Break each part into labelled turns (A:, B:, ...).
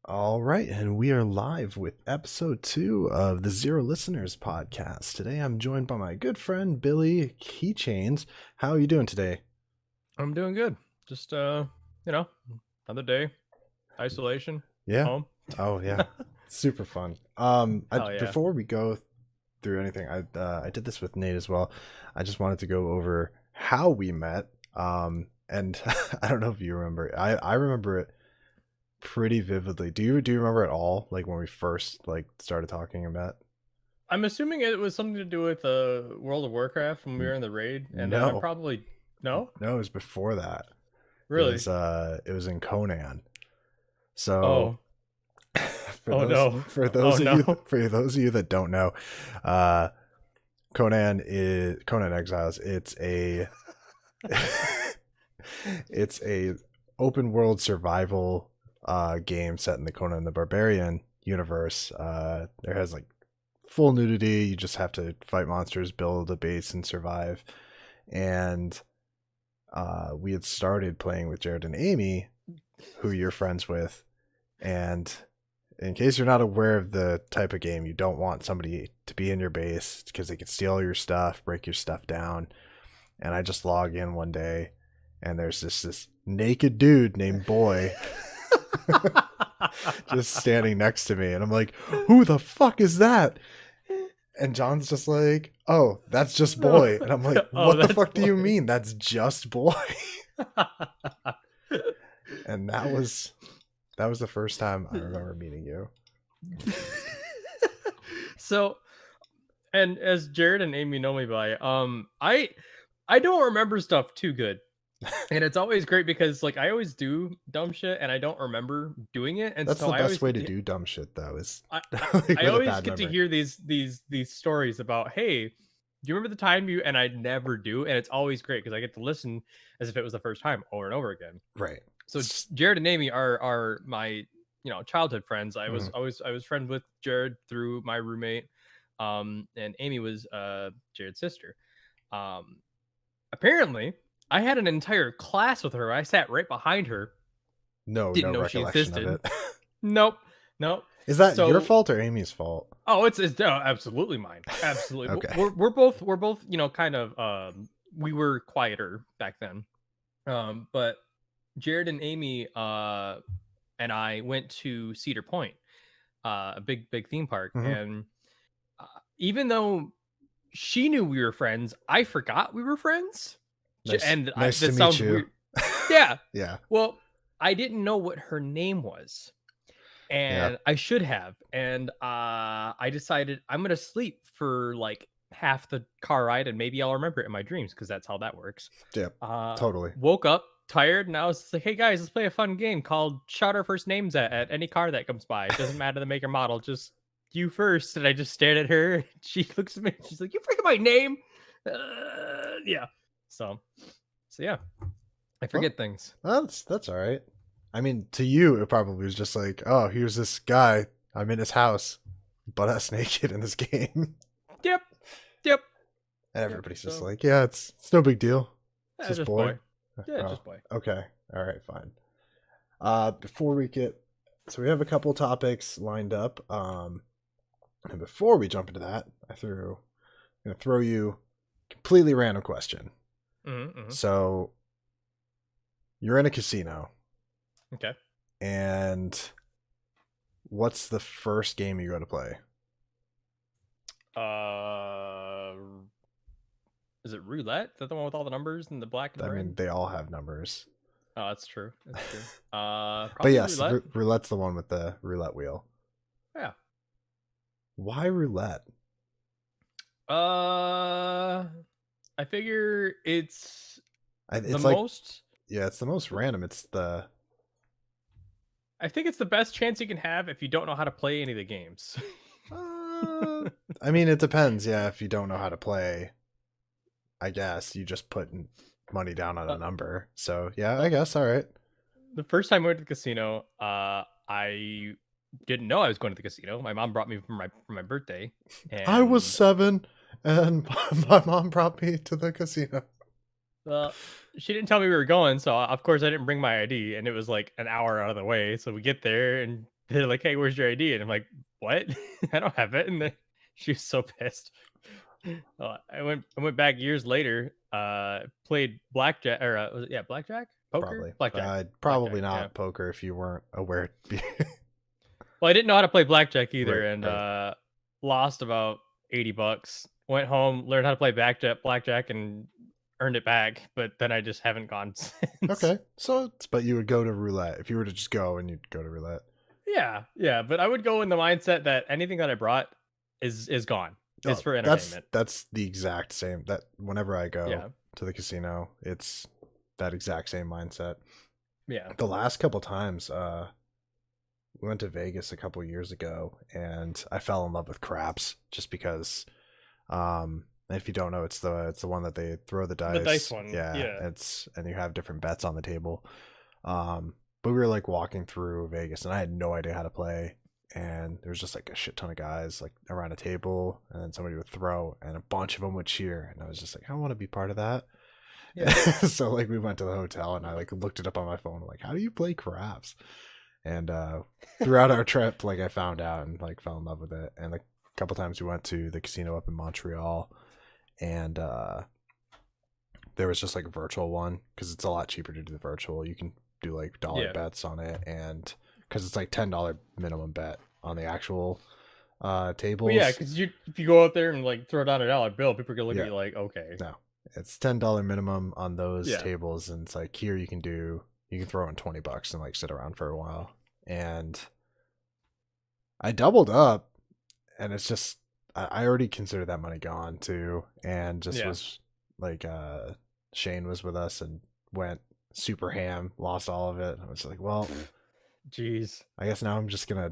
A: All right, and we are live with episode 2 of the Zero Listeners podcast. Today I'm joined by my good friend Billy Keychains. How are you doing today?
B: I'm doing good. Just another day, isolation,
A: Yeah.
B: home.
A: Oh yeah. Super fun.
B: Hell yeah.
A: Before we go through anything, I did this with Nate as well. I just wanted to go over how we met. And I don't know if you remember. I remember it pretty vividly. Do you remember at all, like when we first started talking about?
B: I'm assuming it was something to do with World of Warcraft when we were in the raid, and I'm
A: No.
B: probably no,
A: No, it was before that.
B: really.
A: It was in Conan. So
B: Oh, oh no, oh no.
A: for those of you that don't know, uh Conan Exiles. It's a open world survival game set in the Conan the Barbarian universe. There has like full nudity. You just have to fight monsters, build a base, and survive. And we had started playing with Jared and Amy, who you're friends with. And in case you're not aware of the type of game, you don't want somebody to be in your base because they can steal your stuff, break your stuff down. And I just log in one day, and there's this naked dude named Boy just standing next to me, and I'm like, "Who the fuck is that?" And John's just like, "Oh, that's just Boy." And I'm like,
B: Oh,
A: "What the
B: that's
A: fuck do you
B: boy.
A: mean? That's just Boy?" And that was the first time I remember meeting you.
B: So, and as Jared and Amy know me by, I don't remember stuff too good. And it's always great because like I always do dumb shit and I don't remember doing it, and
A: That's
B: so
A: the
B: I
A: best
B: always
A: way
B: get
A: to
B: to
A: do dumb shit, though, is
B: I, I,
A: like
B: I
A: with a
B: always
A: bad
B: get to
A: memory.
B: hear these stories about, hey, do you remember the time you, and I never do, and it's always great because I get to listen as if it was the first time over and over again.
A: Right.
B: So Jared and Amy are my childhood friends.
A: Mhm.
B: I was friends with Jared through my roommate, and Amy was Jared's sister. Um, Apparently, I had an entire class with her. I sat right behind her.
A: No
B: Didn't know she
A: recollection of
B: existed.
A: it.
B: Nope, nope.
A: Is that your
B: So,
A: fault or Amy's fault?
B: oh, it's absolutely mine. Absolutely.
A: Okay.
B: We're both kind of we were quieter back then. But Jared and Amy and I went to Cedar Point, a big theme park,
A: Mhm.
B: and uh, even though she knew we were friends, I forgot we were friends. And
A: Nice to
B: this
A: meet
B: sounds
A: you.
B: weird. Yeah.
A: Yeah.
B: Well, I didn't know what her name was,
A: Yeah.
B: and I should have. And I decided I'm gonna sleep for like half the car ride, and maybe I'll remember it in my dreams because that's how that works.
A: Yep. Totally.
B: Woke up tired, and I was like, "Hey guys, let's play a fun game called shout our first names at any car that comes by. It doesn't matter the make or model, just you first." And I just stared at her. She looks at me. She's like, "You forget my name." Yeah. So, so yeah, I
A: Well,
B: forget things.
A: that's all right. I mean, to you, it probably was just like, oh, here's this guy. I'm in his house, butt ass naked in this game,
B: Yep. Yep.
A: and
B: Yep.
A: everybody's just
B: So,
A: like, yeah, it's no big deal. It's just
B: just
A: Boy.
B: boy. Yeah,
A: Oh,
B: just boy.
A: okay. All right, fine. Before we get, so we have a couple topics lined up. And before we jump into that, I'm gonna throw you a completely random question.
B: Mm-hmm.
A: So you're in a casino,
B: Okay.
A: and what's the first game you go to play?
B: Uh, is it roulette? Is that the one with all the numbers and the black and
A: I
B: red?
A: mean, they all have numbers.
B: Oh, that's true. That's true.
A: But
B: Probably
A: yes,
B: roulette.
A: roulette's the one with the roulette wheel.
B: Yeah.
A: Why roulette?
B: Uh, I figure it's the
A: It's like,
B: most.
A: yeah, it's the most random. It's the
B: I think it's the best chance you can have if you don't know how to play any of the games.
A: uh, I mean, it depends. Yeah, if you don't know how to play, I guess you just put money down on a
B: uh,
A: number. So yeah,
B: uh,
A: I guess all right.
B: the first time I went to the casino, I didn't know I was going to the casino. My mom brought me for my birthday,
A: I was
B: and
A: 7, and my mom brought me to the casino.
B: well, she didn't tell me we were going, so of course I didn't bring my ID, and it was like an hour out of the way. So we get there, and they're like, "Hey, where's your ID?" And I'm like, "What? I don't have it." And she was so pissed. I went back years later. Played blackjack or was it, yeah, blackjack, poker,
A: Probably.
B: blackjack.
A: Probably
B: Yeah.
A: not poker if you weren't aware.
B: Well, I didn't know how to play blackjack either,
A: Right,
B: and
A: right.
B: lost about $80. Went home, learned how to play blackjack, and earned it back. But then I just haven't gone since.
A: Okay. So, but you would go to roulette if you were to just go and you'd go to roulette.
B: Yeah, yeah. But I would go in the mindset that anything that I brought is gone. Is
A: Oh,
B: for entertainment.
A: that's the exact same. That whenever I go
B: Yeah,
A: to the casino, it's that exact same mindset.
B: yeah,
A: The last couple times, we went to Vegas a couple years ago, and I fell in love with craps just because. If you don't know, it's the one that they throw the
B: the dice
A: dice.
B: one.
A: Yeah,
B: Yeah,
A: it's and you have different bets on the table. But we were like walking through Vegas, and I had no idea how to play. And there was just like a shit ton of guys like around a table, and then somebody would throw, and a bunch of them would cheer, and I was just like, I want to be part of that.
B: yeah.
A: So like we went to the hotel, and I like looked it up on my phone, like, how do you play craps? And throughout our trip, like I found out and like fell in love with it. And a couple times we went to the casino up in Montreal, and there was just like a virtual one because it's a lot cheaper to do the virtual. You can do like dollar
B: Yeah.
A: bets on it, and because it's like $10 minimum bet on the actual
B: Well, yeah,
A: tables.
B: because if you go out there and like throw down $1 bill, people are gonna look at
A: Yeah,
B: you like, okay,
A: no, it's $10 minimum on those
B: yeah,
A: tables, and it's like here you can throw in $20 and like sit around for a while. And I doubled up, and it's just I already consider that money gone too, and just
B: yeah.
A: was like Shane was with us and went super ham, lost all of it. I was like, well,
B: Jeez.
A: I guess now I'm just gonna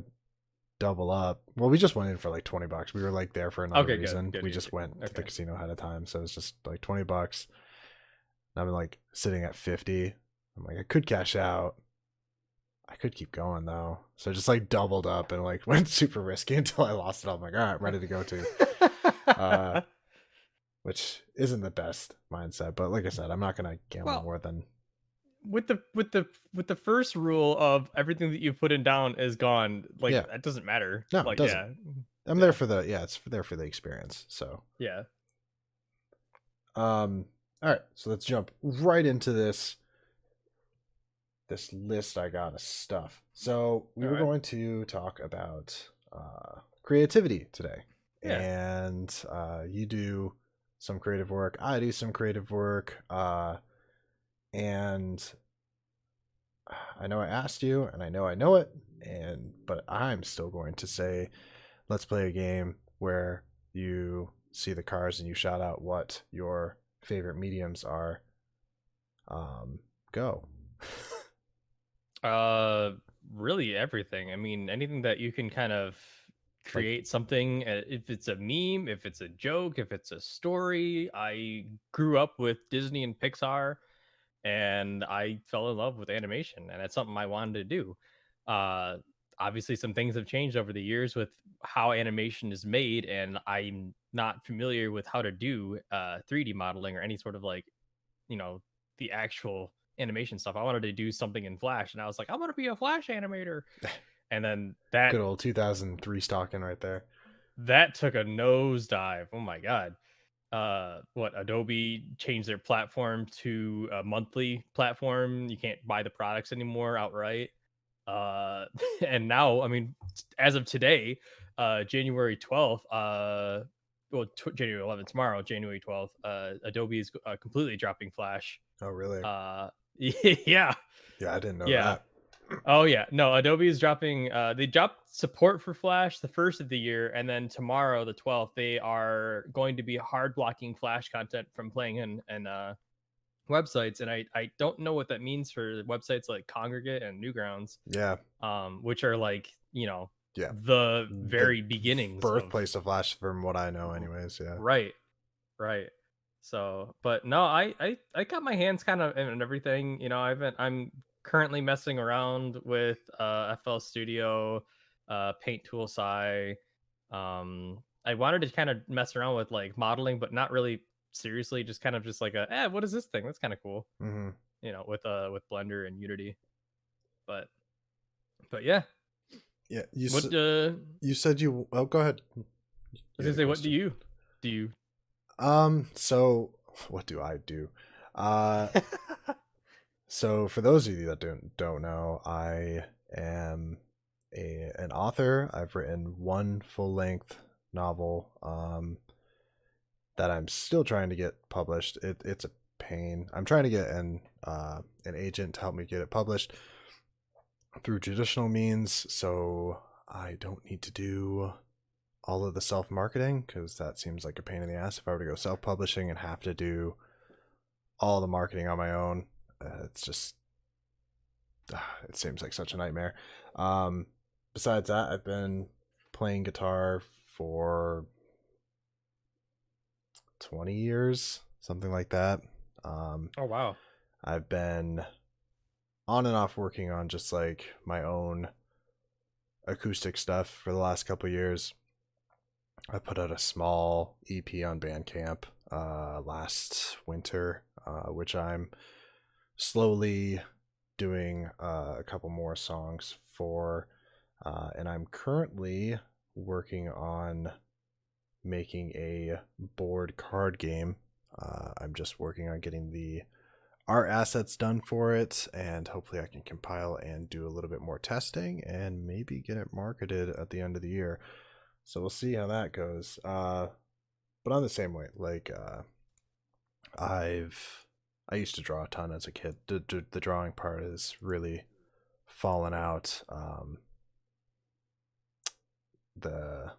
A: double up. Well, we just went in for like $20. We were like there for another
B: Okay, good,
A: reason.
B: good,
A: We
B: good,
A: just
B: good.
A: went to the
B: Okay.
A: casino ahead of time, so it's just like $20. And I've been like sitting at 50. I'm like, I could cash out. I could keep going though. So just like doubled up and like went super risky until I lost it all. I'm like, all right, I'm ready to go too. Uh, which isn't the best mindset, but like I said, I'm not gonna gamble
B: Well,
A: more than
B: with the first rule of everything that you put in down is gone, like
A: yeah.
B: that doesn't matter.
A: No, it
B: Like,
A: doesn't.
B: yeah,
A: I'm there
B: yeah,
A: for the it's there for the experience. So
B: yeah.
A: all right, so let's jump right into this list I got of stuff. So we
B: All
A: were
B: right.
A: going to talk about creativity today,
B: Yeah.
A: and you do some creative work. I do some creative work, and I know I asked you, and I know it, and but I'm still going to say, let's play a game where you see the cars and you shout out what your favorite mediums are. Go.
B: Uh, really everything. I mean, anything that you can kind of
A: Like,
B: create something. If it's a meme, if it's a joke, if it's a story. I grew up with Disney and Pixar, and I fell in love with animation, and that's something I wanted to do. Uh, Obviously, some things have changed over the years with how animation is made, and I'm not familiar with how to do 3D modeling or any sort of like, you know, the actual animation stuff. I wanted to do something in Flash, and I was like, I want to be a Flash animator. And then
A: good old 2003 stocking right there.
B: that took a nosedive. Oh my god. What, Adobe changed their platform to a monthly platform. You can't buy the products anymore outright. And now, I mean, as of today, January 12th, January 11th, tomorrow, January 12th, Adobe is completely dropping Flash.
A: Oh, really?
B: Uh, yeah,
A: Yeah, I didn't know
B: yeah.
A: that.
B: Oh yeah, no, Adobe is dropping. They dropped support for Flash the first of the year, and then tomorrow, the 12th, they are going to be hard blocking Flash content from playing in websites. And I don't know what that means for websites like Congregate and Newgrounds,
A: Yeah,
B: which are like,
A: yeah.
B: the
A: The
B: very beginnings of
A: birthplace of Flash, from what I know, anyways. Yeah.
B: right, right. So, but no, I got my hands kind of in everything. I'm currently messing around with FL Studio, Paint Tool Sci. I wanted to kind of mess around with like modeling, but not really seriously. Just kind of just like what is this thing? That's kind of cool.
A: Mm-hmm.
B: With Blender and Unity. But yeah,
A: Yeah,
B: What
A: you said you. Oh, go ahead.
B: I
A: You
B: was gonna
A: had a
B: say, what
A: question.
B: do you?
A: So what do I do? Uh, so for those of you that don't know, I am an author. I've written one full length novel. That I'm still trying to get published. It's a pain. I'm trying to get an agent to help me get it published through traditional means, so I don't need to do all of the self marketing because that seems like a pain in the ass. If I were to go self publishing and have to do all the marketing on my own, it's just it seems like such a nightmare. Um, Besides that, I've been playing guitar for 20 years, something like that. Um,
B: Oh wow.
A: I've been on and off working on just like my own acoustic stuff for the last couple of years. I put out a small EP on Bandcamp last winter, which I'm slowly doing a couple more songs for. And I'm currently working on making a board card game. I'm just working on getting the art assets done for it, and hopefully I can compile and do a little bit more testing and maybe get it marketed at the end of the year. So we'll see how that goes. But on the same way, like I've I used to draw a ton as a kid. The drawing part has really fallen out. The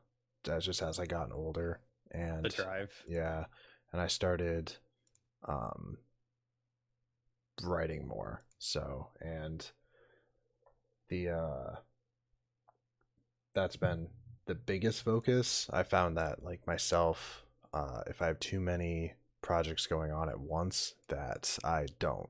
A: That's just as I gotten older,
B: The
A: and
B: drive.
A: yeah, and I started um writing more. So, and the that's been the biggest focus. I found that like myself, if I have too many projects going on at once, that I don't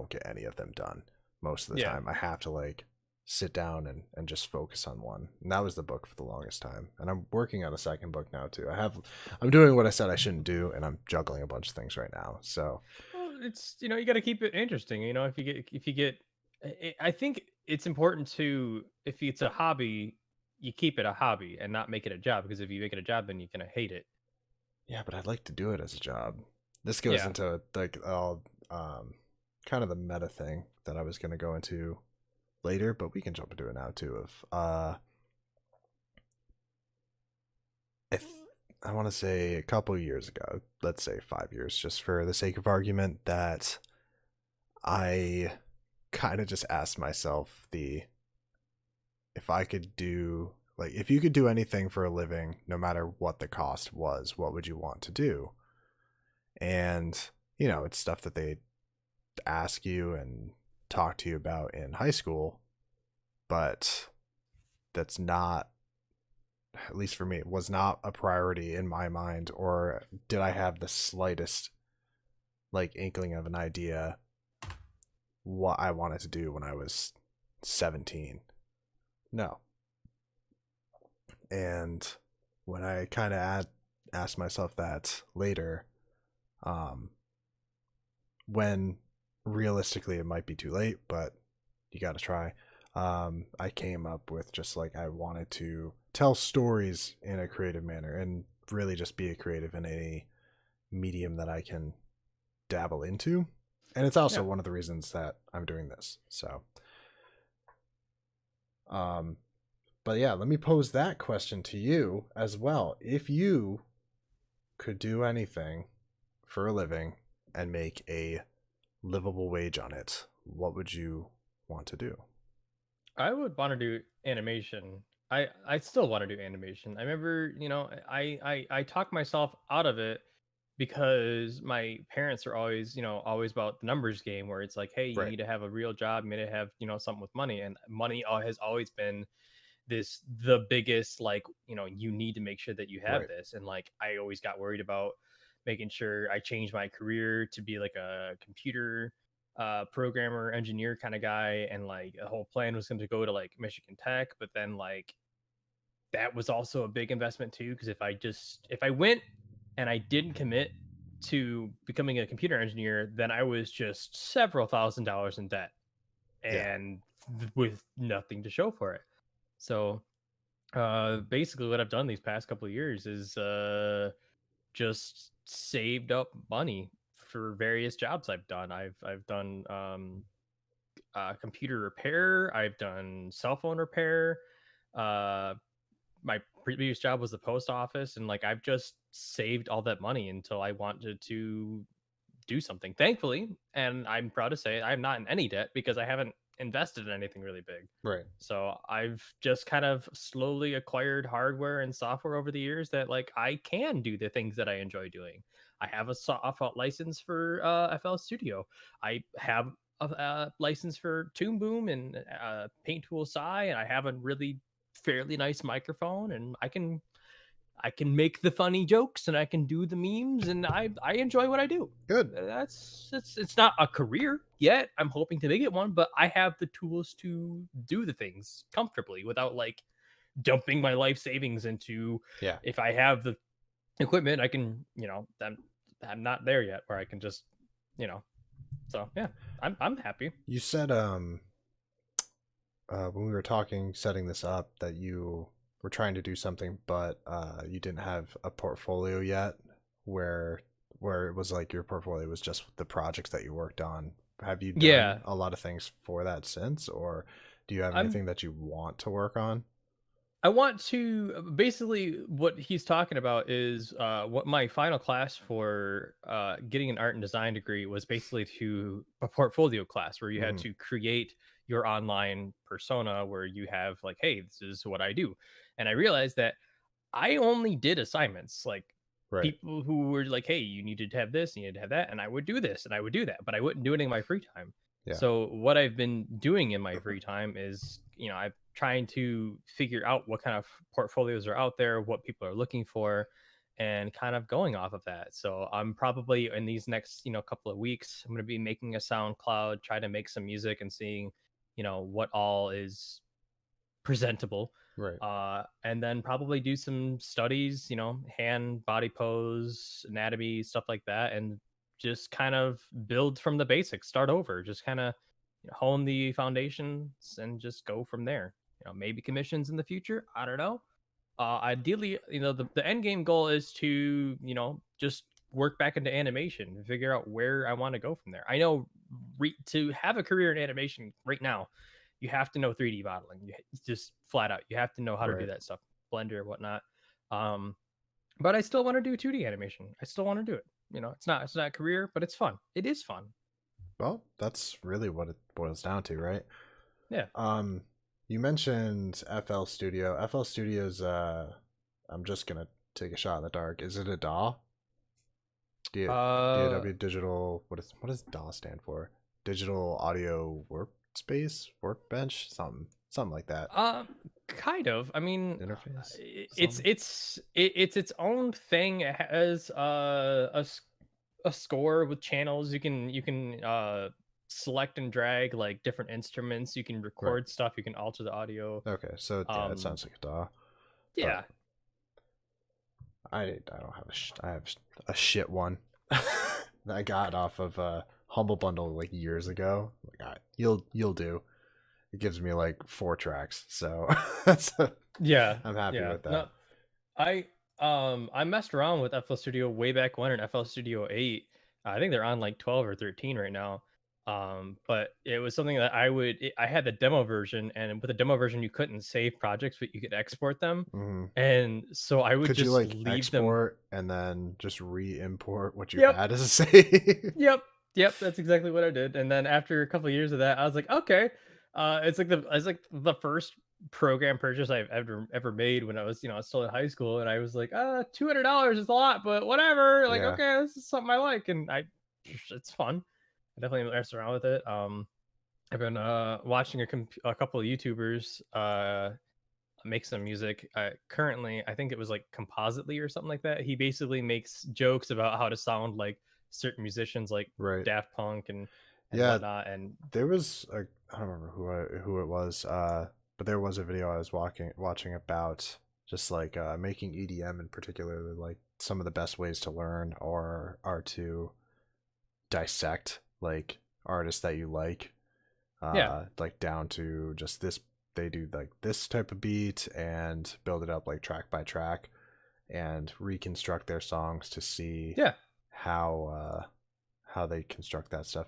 A: get any of them done most of the
B: Yeah.
A: time. I have to like sit down and just focus on one. And that was the book for the longest time. And I'm working on a second book now too. I'm doing what I said I shouldn't do, and I'm juggling a bunch of things right now. So
B: Well, it's you got to keep it interesting. If you get, I think it's important to if it's a hobby, you keep it a hobby and not make it a job because if you make it a job, then you're gonna hate it.
A: yeah, but I'd like to do it as a job. This goes
B: Yeah.
A: into like all kind of the meta thing that I was going to go into later, but we can jump into it now too. Of I th- I want to say a couple years ago, let's say 5 years, just for the sake of argument, that I kind of just asked myself the if I could do like if you could do anything for a living, no matter what the cost was, what would you want to do? And it's stuff that they ask you and talk to you about in high school, but that's not, at least for me, was not a priority in my mind. Or did I have the slightest like inkling of an idea what I wanted to do when I was 17? No. And when I kind of asked myself that later, um, when realistically it might be too late, but you got to try. I came up with just like I wanted to tell stories in a creative manner and really just be a creative in any medium that I can dabble into. And it's also
B: Yeah.
A: one of the reasons that I'm doing this. So, um, but yeah, let me pose that question to you as well. If you could do anything for a living and make a livable wage on it, what would you want to do?
B: I would want to do animation. I still want to do animation. I remember, I talked myself out of it because my parents are always, always about the numbers game where it's like, hey, you
A: Right,
B: need to have a real job, you need to have, something with money, and money has always been the biggest like, you need to make sure that you have
A: right.
B: this, and like I always got worried about making sure I changed my career to be like a computer programmer engineer kind of guy, and like the whole plan was going to go to like Michigan Tech, but then like that was also a big investment too because if I went and I didn't commit to becoming a computer engineer, then I was just several $1,000s in debt
A: Yeah.
B: and with nothing to show for it. So basically what I've done these past couple of years is just saved up money for various jobs I've done. I've done computer repair, I've done cell phone repair. Uh my previous job was the post office, and like I've just saved all that money until I wanted to do something. Thankfully, and I'm proud to say I'm not in any debt because I haven't invested in anything really big.
A: Right.
B: So I've just kind of slowly acquired hardware and software over the years that like I can do the things that I enjoy doing. I have a software license for FL Studio. I have a license for Toon Boom and Paint Tool Sai, and I have a really fairly nice microphone, and I can make the funny jokes and I can do the memes, and I enjoy what I do.
A: Good.
B: That's it's not a career yet. I'm hoping to make it one, but I have the tools to do the things comfortably without like dumping my life savings into.
A: Yeah.
B: If I have the equipment, I can, I'm not there yet where I can just, you know. So yeah, I'm happy.
A: You said when we were talking, setting this up, that you were trying to do something, but you didn't have a portfolio yet, where it was like your portfolio was just the projects that you worked on. Have you done
B: Yeah,
A: a lot of things for that since, or do you have
B: I'm
A: anything that you want to work on?
B: I want to basically what he's talking about is what my final class for getting an art and design degree was basically to a portfolio class where you had
A: Hmm.
B: to create your online persona where you have like, hey, this is what I do. And I realized that I only did assignments like
A: Right.
B: people who were like, hey, you needed to have this, you needed to have that. And I would do this and I would do that, but I wouldn't do it in my free time.
A: Yeah.
B: So what I've been doing in my free time is, I'm trying to figure out what kind of portfolios are out there, what people are looking for, and kind of going off of that. So I'm probably in these next, couple of weeks, I'm going to be making a SoundCloud, try to make some music and seeing, what all is presentable,
A: Right.
B: and then probably do some studies, hand, body pose, anatomy, stuff like that, and just kind of build from the basics, start over, just kind of hone the foundations and just go from there. Maybe commissions in the future. I don't know. Ideally, the end game goal is to, just work back into animation and figure out where I want to go from there. I know to have a career in animation right now, you have to know 3D modeling. You just flat out, you have to know how to do
A: Right.
B: that stuff, Blender, whatnot. Um, but I still want to do 2D animation. I still want to do it. It's not a career, but it's fun. It is fun.
A: Well, that's really what it boils down to, right?
B: Yeah.
A: Um, you mentioned FL Studio. FL Studio's I'm just gonna take a shot in the dark. Is it a DAW?
B: Uh,
A: DAW digital. What does DAW stand for? Digital Audio Workspace, Workbench, something like that.
B: Uh, kind of. I mean,
A: Interface,
B: it's
A: something.
B: it's its own thing. It has a score with channels. You can select and drag like different instruments. You can
A: Right.
B: record stuff. You can alter the audio.
A: Okay, so yeah, it
B: Um,
A: sounds like a DAW, but
B: yeah,
A: I don't have I have a shit one that I got off of Humble Bundle like years ago. Like, you'll do. It gives me like 4 tracks, so that's
B: yeah,
A: I'm happy
B: yeah.
A: with that.
B: No, I I messed around with FL Studio way back when in FL Studio 8. I think they're on like 12 or 13 right now. But it was something that I had the demo version, and with the demo version you couldn't save projects, but you could export them.
A: Hmm.
B: And so I would
A: Could you
B: just
A: like
B: leave them.
A: export and then just re-import what you
B: Yep.
A: had as a save?
B: Yep. Yep, that's exactly what I did. And then after a couple of years of that, I was like, okay. It's like the first program purchase I've ever made when I was, still in high school. And I was like, $200 is a lot, but whatever. Like,
A: Yeah.
B: okay, this is something I like. And it's fun. I definitely mess around with it. I've been watching a couple of YouTubers make some music. Currently, I think it was like Compositely or something like that. He basically makes jokes about how to sound like certain musicians, like
A: Right.
B: Daft Punk and
A: Yeah,
B: whatnot. And
A: there was a I don't remember who it was, but there was a video I was watching about just like making EDM in particular. Like some of the best ways to learn are to dissect like artists that you like,
B: yeah,
A: like down to just they do like this type of beat and build it up like track by track and reconstruct their songs to see
B: Yeah.
A: how they construct that stuff.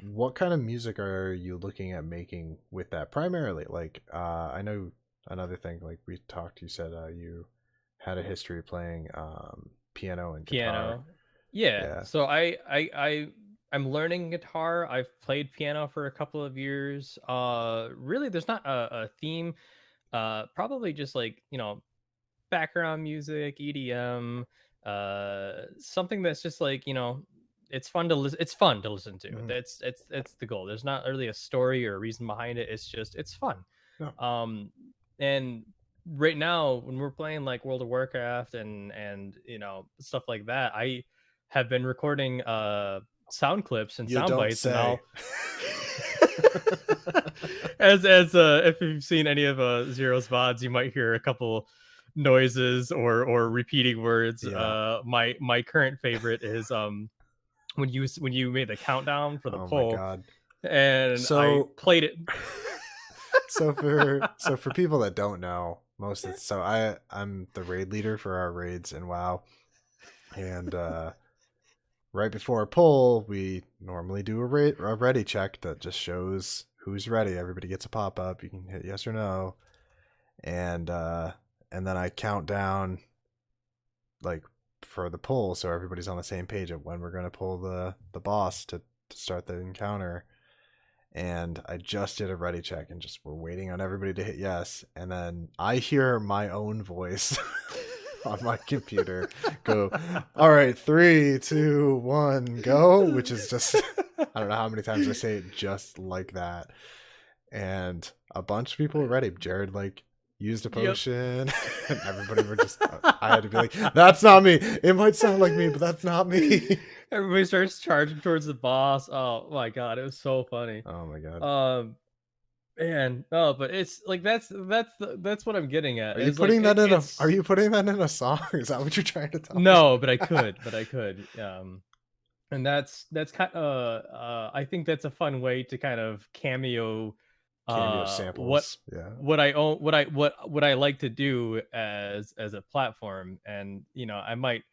A: What kind of music are you looking at making with that primarily? Like, I know another thing, like we talked, you said you had a history playing piano and guitar.
B: Piano. Yeah.
A: Yeah.
B: So I'm learning guitar. I've played piano for a couple of years. Really, there's not a theme. Probably just like, background music, EDM, something that's just like, it's fun to listen. It's fun to listen to.
A: Mhm.
B: It's the goal. There's not really a story or a reason behind it. It's just it's fun.
A: No.
B: And right now when we're playing like World of Warcraft and stuff like that, I have been recording sound clips and
A: You
B: sound
A: don't
B: bites, and
A: say.
B: I'll as if you've seen any of Zero's VODs, you might hear a couple noises or repeating words.
A: Yeah.
B: My current favorite is when you made the countdown for the
A: Oh my
B: poll,
A: god.
B: and I
A: So
B: played it.
A: so for people that don't know, I'm the raid leader for our raids in WoW. And right before a poll, we normally do a ready check that just shows who's ready. Everybody gets a pop up. You can hit yes or no, and then I count down like for the poll, so everybody's on the same page of when we're gonna pull the boss to start the encounter. And I just did a ready check and just we're waiting on everybody to hit yes, and then I hear my own voice on my computer go, all right, 3 2 1 go, which is just I don't know how many times I say it just like that. And a bunch of people were ready. Jared like used a
B: Yep.
A: potion and everybody were just I had to be like, that's not me. It might sound like me, but that's not me.
B: Everybody starts charging towards the boss. Oh my god, it was so funny.
A: Oh my god.
B: Man, no, but it's like that's what I'm getting at.
A: Are you
B: Is like
A: putting that in a
B: it's
A: song? Is that what you're trying to tell me?
B: no, but I could. And that's kind I think that's a fun way to kind of cameo
A: Cameo
B: what
A: samples. Yeah.
B: what I own what I like to do as a platform. And I might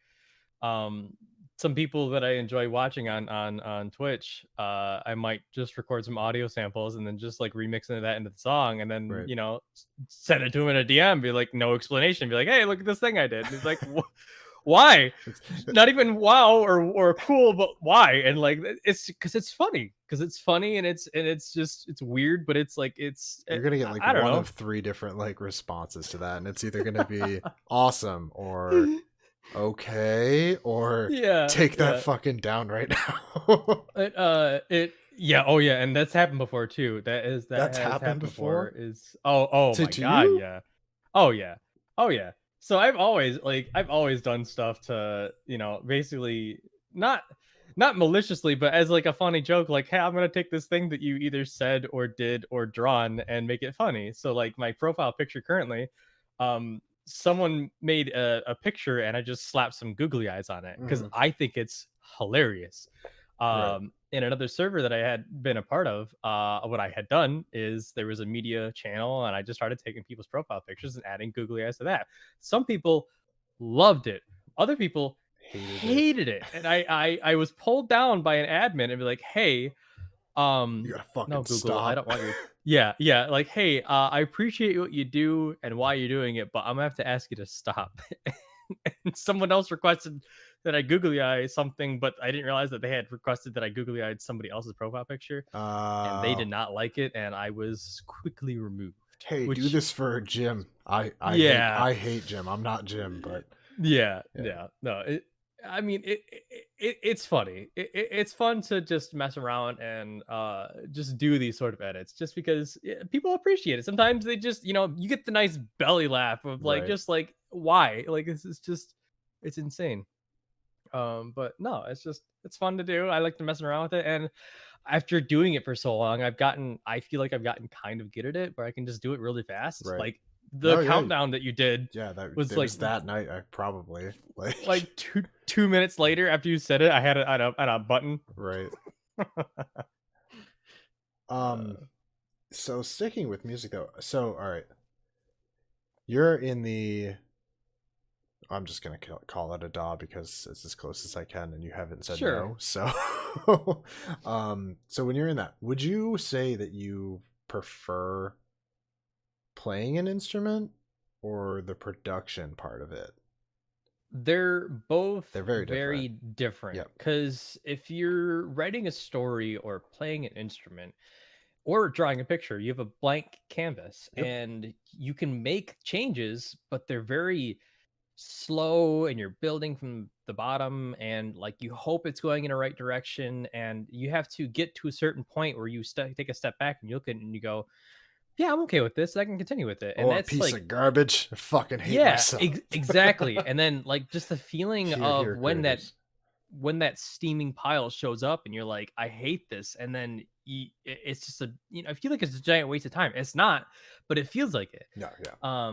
B: um some people that I enjoy watching on Twitch, I might just record some audio samples and then just like remixing that into the song, and then
A: Right.
B: send it to him in a DM, be like no explanation, be like, hey, look at this thing I did. And he's like, why? Not even wow or cool, but why? And like it's because it's funny, and it's just it's weird, but it's like
A: You're gonna get like
B: I don't
A: one
B: know.
A: of three different like responses to that, and it's either gonna be awesome or okay or
B: Yeah,
A: take that
B: yeah.
A: fucking down right now.
B: It yeah, oh yeah, and that's happened before too. That
A: That's
B: has
A: happened
B: happened before.
A: before
B: Is oh my
A: to
B: god,
A: you.
B: yeah. Oh yeah. Oh yeah. So I've always done stuff to, basically not maliciously, but as like a funny joke, like, hey, I'm gonna take this thing that you either said or did or drawn and make it funny. So like my profile picture currently, someone made a picture and I just slapped some googly eyes on it because
A: Mhm.
B: I think it's hilarious.
A: Right.
B: In another server that I had been a part of, what I had done is there was a media channel, and I just started taking people's profile pictures and adding googly eyes to that. Some people loved it. Other people hated it. And I was pulled down by an admin and be like, hey,
A: You gotta
B: no,
A: fucking
B: Google, I
A: stop.
B: don't want your yeah, like, hey, I appreciate what you do and why you're doing it, but I'm gonna have to ask you to stop. And someone else requested that I googly eye something, but I didn't realize that they had requested that I googly eyed somebody else's profile picture, and they did not like it, and I was quickly removed.
A: Hey, do
B: Which,
A: this for Jim.
B: yeah,
A: I hate Jim. I'm not Jim, but yeah.
B: yeah, no, I mean, it's funny. It's fun to just mess around and just do these sort of edits, just because people appreciate it. Sometimes they just, you get the nice belly laugh of like,
A: Right.
B: just like, why? Like, this is just, it's insane. But no, it's fun to do. I like to mess around with it, and after doing it for so long, I feel like I've gotten kind of good at it, where I can just do it really fast.
A: Right.
B: Like the
A: No, yeah.
B: countdown that you did
A: Yeah, that
B: was
A: it
B: like
A: was that night. I probably
B: like two minutes later after you said it, I had it on a button.
A: right.
B: Uh,
A: Um, So sticking with music though. So all right, you're in the. I'm just gonna call it a DAW because it's as close as I can, and you haven't said
B: Sure.
A: no. So, so when you're in that, would you say that you prefer playing an instrument or the production part of it?
B: They're both
A: They're very different.
B: very different
A: Yep.
B: because if you're writing a story or playing an instrument or drawing a picture, you have a blank canvas
A: Yep.
B: and you can make changes, but they're very slow and you're building from the bottom and like you hope it's going in the right direction and you have to get to a certain point where you take a step back and you look at it and you go, yeah, I'm okay with this. I can continue with it. And
A: Or a
B: that's
A: piece
B: like,
A: of garbage. I fucking hate
B: yeah,
A: myself.
B: exactly. And then like just the feeling
A: Here,
B: of
A: here, creators.
B: when that steaming pile shows up and you're like, I hate this. And then it's just a, I feel like it's a giant waste of time. It's not, but it feels like it.
A: Yeah, yeah.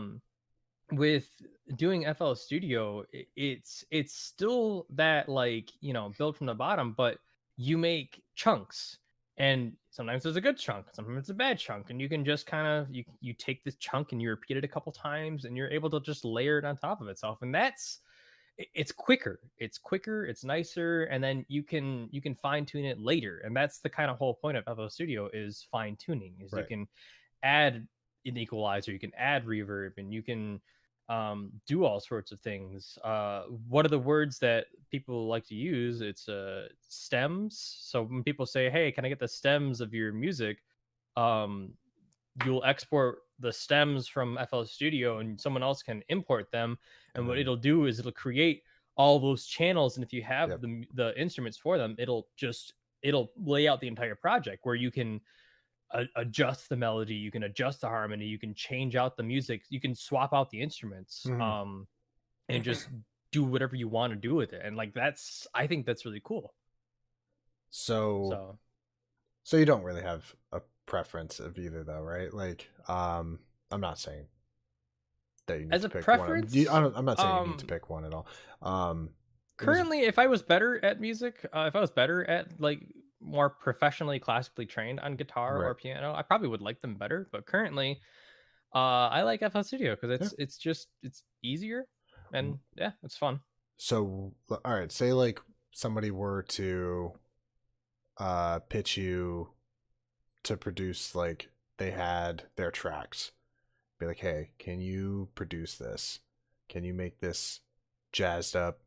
B: With doing FL Studio, it's still that like, build from the bottom, but you make chunks. And sometimes there's a good chunk, sometimes it's a bad chunk, and you can just kind of you take this chunk and you repeat it a couple times and you're able to just layer it on top of itself. And that's it's quicker. It's quicker, it's nicer, and then you can fine tune it later. And that's the kind of whole point of FL Studio is fine tuning. Is you
A: Right.
B: can add an equalizer, you can add reverb, and you can do all sorts of things. What are the words that people like to use? It's stems. So when people say, "Hey, can I get the stems of your music?" Um, you'll export the stems from FL Studio, and someone else can import them. And
A: And
B: what
A: then,
B: it'll do is it'll create all those channels. And if you have
A: yep.
B: the instruments for them, it'll lay out the entire project where you can adjust the melody, you can adjust the harmony, you can change out the music, you can swap out the instruments,
A: Mhm.
B: and just do whatever you want to do with it. And like I think that's really cool.
A: So,
B: So
A: so you don't really have a preference of either, though, right? Like, I'm not saying that you need
B: as
A: to
B: a
A: pick one.
B: preference,
A: I'm not saying you need to pick one at all. It was
B: currently, if I was better at music, if I was better at like more professionally classically trained on guitar
A: right.
B: or piano, I probably would like them better. But currently, I like FL Studio because
A: Yeah.
B: it's easier and yeah, it's fun.
A: So, all right. Say like somebody were to pitch you to produce, like they had their tracks. Be like, hey, can you produce this? Can you make this jazzed up?